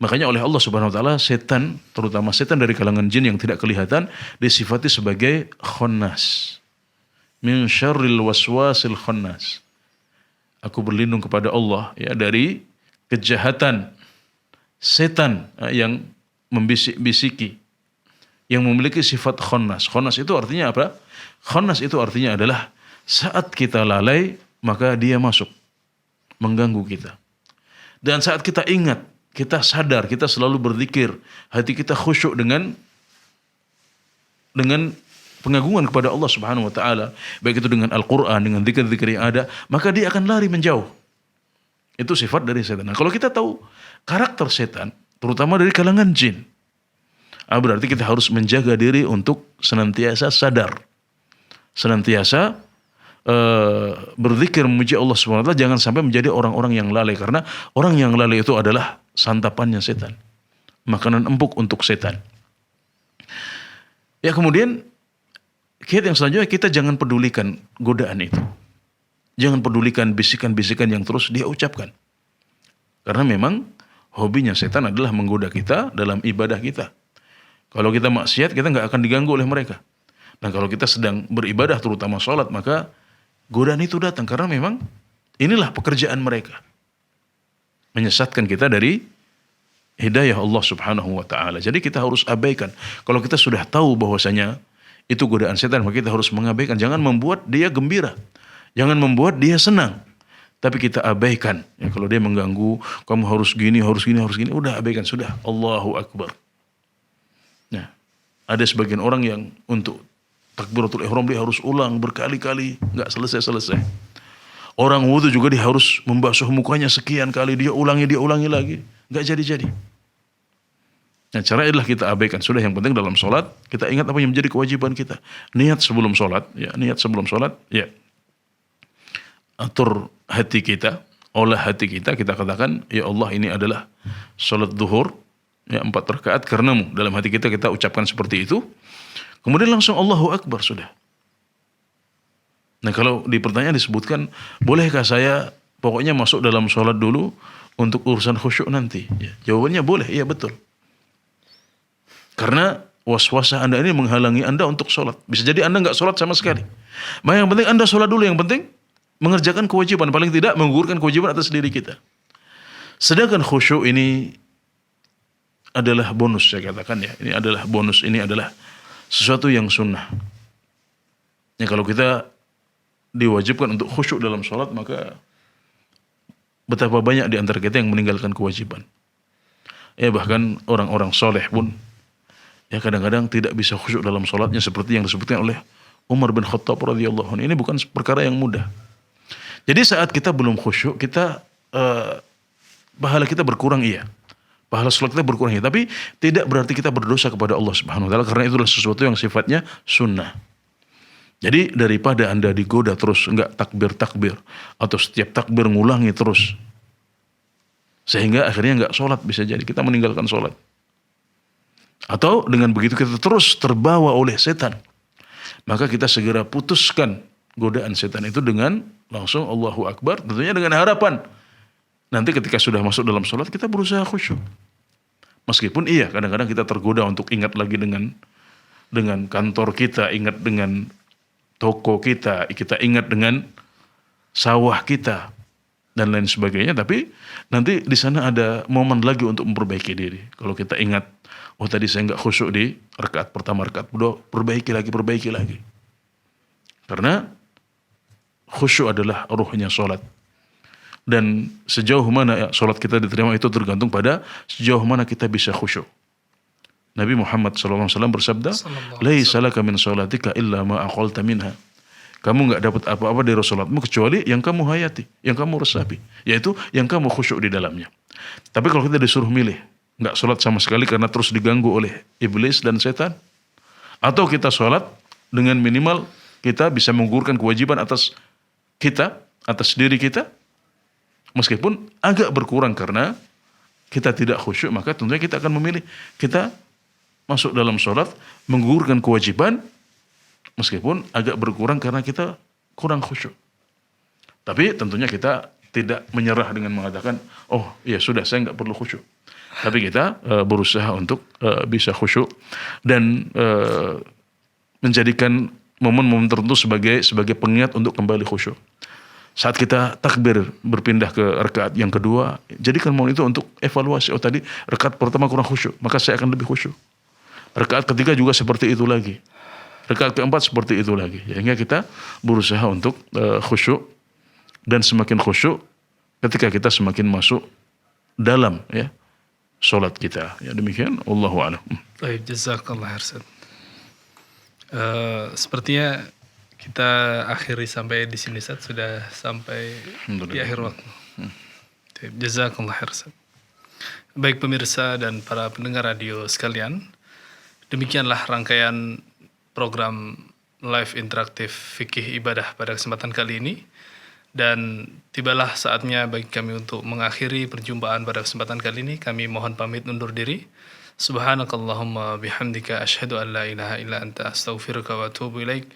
Makanya oleh Allah Subhanahu wa taala setan, terutama setan dari kalangan jin yang tidak kelihatan, disifati sebagai khannas. Min syarril waswasil khannas. Aku berlindung kepada Allah, ya, dari kejahatan setan yang membisik-bisiki, yang memiliki sifat khannas. Khannas itu artinya apa? Khannas itu artinya adalah saat kita lalai, maka dia masuk, mengganggu kita. Dan saat kita ingat, kita sadar, kita selalu berzikir, hati kita khusyuk dengan pengagungan kepada Allah Subhanahu wa taala, baik itu dengan Al-Qur'an, dengan zikir-zikir yang ada, maka dia akan lari menjauh. Itu sifat dari setan. Nah, kalau kita tahu karakter setan, terutama dari kalangan jin, berarti kita harus menjaga diri untuk senantiasa sadar, senantiasa berzikir memuji Allah SWT, jangan sampai menjadi orang-orang yang lalai, karena orang yang lalai itu adalah santapannya setan, makanan empuk untuk setan. Ya, kemudian kiat yang selanjutnya, kita jangan pedulikan godaan itu, jangan pedulikan bisikan-bisikan yang terus dia ucapkan, karena memang hobinya setan adalah menggoda kita dalam ibadah kita. Kalau kita maksiat, kita nggak akan diganggu oleh mereka. Nah, kalau kita sedang beribadah, terutama sholat, maka godaan itu datang, karena memang inilah pekerjaan mereka, menyesatkan kita dari hidayah Allah Subhanahu wa taala. Jadi kita harus abaikan. Kalau kita sudah tahu bahwasanya itu godaan setan, maka kita harus mengabaikan. Jangan membuat dia gembira, jangan membuat dia senang, tapi kita abaikan. Ya, kalau dia mengganggu, kamu harus gini, udah abaikan, sudah. Allahu Akbar. Nah, ada sebagian orang yang untuk takbiratul ihram dia harus ulang berkali-kali, nggak selesai-selesai. Orang wudu juga dia harus membasuh mukanya sekian kali, dia ulangi lagi, nggak jadi-jadi. Nah, cara adalah kita abaikan. Sudah, yang penting dalam sholat kita ingat apa yang menjadi kewajiban kita. Niat sebelum sholat, ya. Atur hati kita, olah hati kita, kita katakan, ya Allah, ini adalah sholat zuhur, ya, 4 rakaat karenamu. Dalam hati kita ucapkan seperti itu. Kemudian langsung Allahu Akbar, sudah. Nah, kalau di pertanyaan disebutkan, bolehkah saya pokoknya masuk dalam sholat dulu untuk urusan khusyuk nanti? Ya, jawabannya boleh, iya betul. Karena waswasah Anda ini menghalangi Anda untuk sholat. Bisa jadi Anda nggak sholat sama sekali. Maka yang penting Anda sholat dulu, yang penting mengerjakan kewajiban, paling tidak menggugurkan kewajiban atas diri kita. Sedangkan khusyuk ini adalah bonus, saya katakan, ya. Ini adalah bonus, ini adalah sesuatu yang sunnah. Ya, kalau kita diwajibkan untuk khusyuk dalam sholat, maka betapa banyak di antara kita yang meninggalkan kewajiban. Ya, bahkan orang-orang soleh pun, ya, kadang-kadang tidak bisa khusyuk dalam sholatnya seperti yang disebutkan oleh Umar bin Khattab radhiyallahu anhu. Ini bukan perkara yang mudah. Jadi saat kita belum khusyuk, kita pahala kita berkurang, iya. Pahala sholat kita berkurang, iya. Tapi tidak berarti kita berdosa kepada Allah Subhanahu wa taala, karena itulah sesuatu yang sifatnya sunnah. Jadi daripada Anda digoda terus enggak takbir atau setiap takbir ngulangi terus, sehingga akhirnya enggak sholat, bisa jadi kita meninggalkan sholat. Atau dengan begitu kita terus terbawa oleh setan, maka kita segera putuskan godaan setan itu dengan langsung Allahu Akbar, tentunya dengan harapan nanti ketika sudah masuk dalam sholat kita berusaha khusyuk. Meskipun iya kadang-kadang kita tergoda untuk ingat lagi dengan kantor kita, ingat dengan toko kita ingat dengan sawah kita dan lain sebagainya. Tapi nanti di sana ada momen lagi untuk memperbaiki diri. Kalau kita ingat, oh tadi saya nggak khusyuk di rakaat pertama, rakaat kedua, perbaiki lagi. Karena khusyuk adalah ruhnya sholat. Dan sejauh mana sholat kita diterima itu tergantung pada sejauh mana kita bisa khusyuk. Nabi Muhammad SAW bersabda, "Laisa laka min sholatika illa ma aqalta minha." Kamu enggak dapat apa-apa dari salatmu kecuali yang kamu hayati, yang kamu resapi, yaitu yang kamu khusyuk di dalamnya. Tapi kalau kita disuruh milih, enggak sholat sama sekali karena terus diganggu oleh iblis dan setan, atau kita sholat dengan minimal kita bisa menggugurkan kewajiban atas diri kita, meskipun agak berkurang karena kita tidak khusyuk, maka tentunya kita akan memilih kita masuk dalam sholat menggugurkan kewajiban meskipun agak berkurang karena kita kurang khusyuk. Tapi tentunya kita tidak menyerah dengan mengatakan, oh ya sudah saya nggak perlu khusyuk. Tapi kita berusaha untuk bisa khusyuk dan menjadikan momen-momen tertentu sebagai pengingat untuk kembali khusyuk. Saat kita takbir berpindah ke rakaat yang kedua, jadikan momen itu untuk evaluasi. Oh tadi rakaat pertama kurang khusyuk, maka saya akan lebih khusyuk. Rakaat ketiga juga seperti itu lagi. Rakaat keempat seperti itu lagi. Sehingga kita berusaha untuk khusyuk, dan semakin khusyuk ketika kita semakin masuk dalam ya salat kita. Ya demikian, wallahu a'lam. Baik, jazakallah khairan. Sepertinya kita akhiri sampai di sini, Ustaz. Sudah sampai di akhir waktu. Jazakallah khairan. Baik pemirsa dan para pendengar radio sekalian, demikianlah rangkaian program live interaktif fikih ibadah pada kesempatan kali ini. Dan tibalah saatnya bagi kami untuk mengakhiri perjumpaan pada kesempatan kali ini. Kami mohon pamit undur diri. Subhanakallahumma bihamdika asyhadu an la ilaha illa anta astaghfiruka wa atubu ilaik.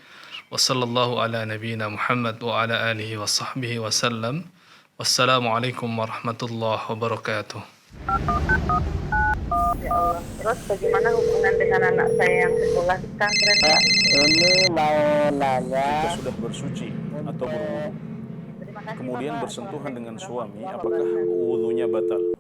Wa sallallahu ala nabiyyina Muhammad wa ala alihi wa sahbihi wa sallam. Wassalamualaikum warahmatullahi wabarakatuh. Ya Allah. Terus bagaimana hubungan dengan anak saya yang sekolah di pesantren? Pak, ini mau nanya. Jika sudah bersuci atau berwudu, kemudian bersentuhan dengan suami, apakah wudunya batal?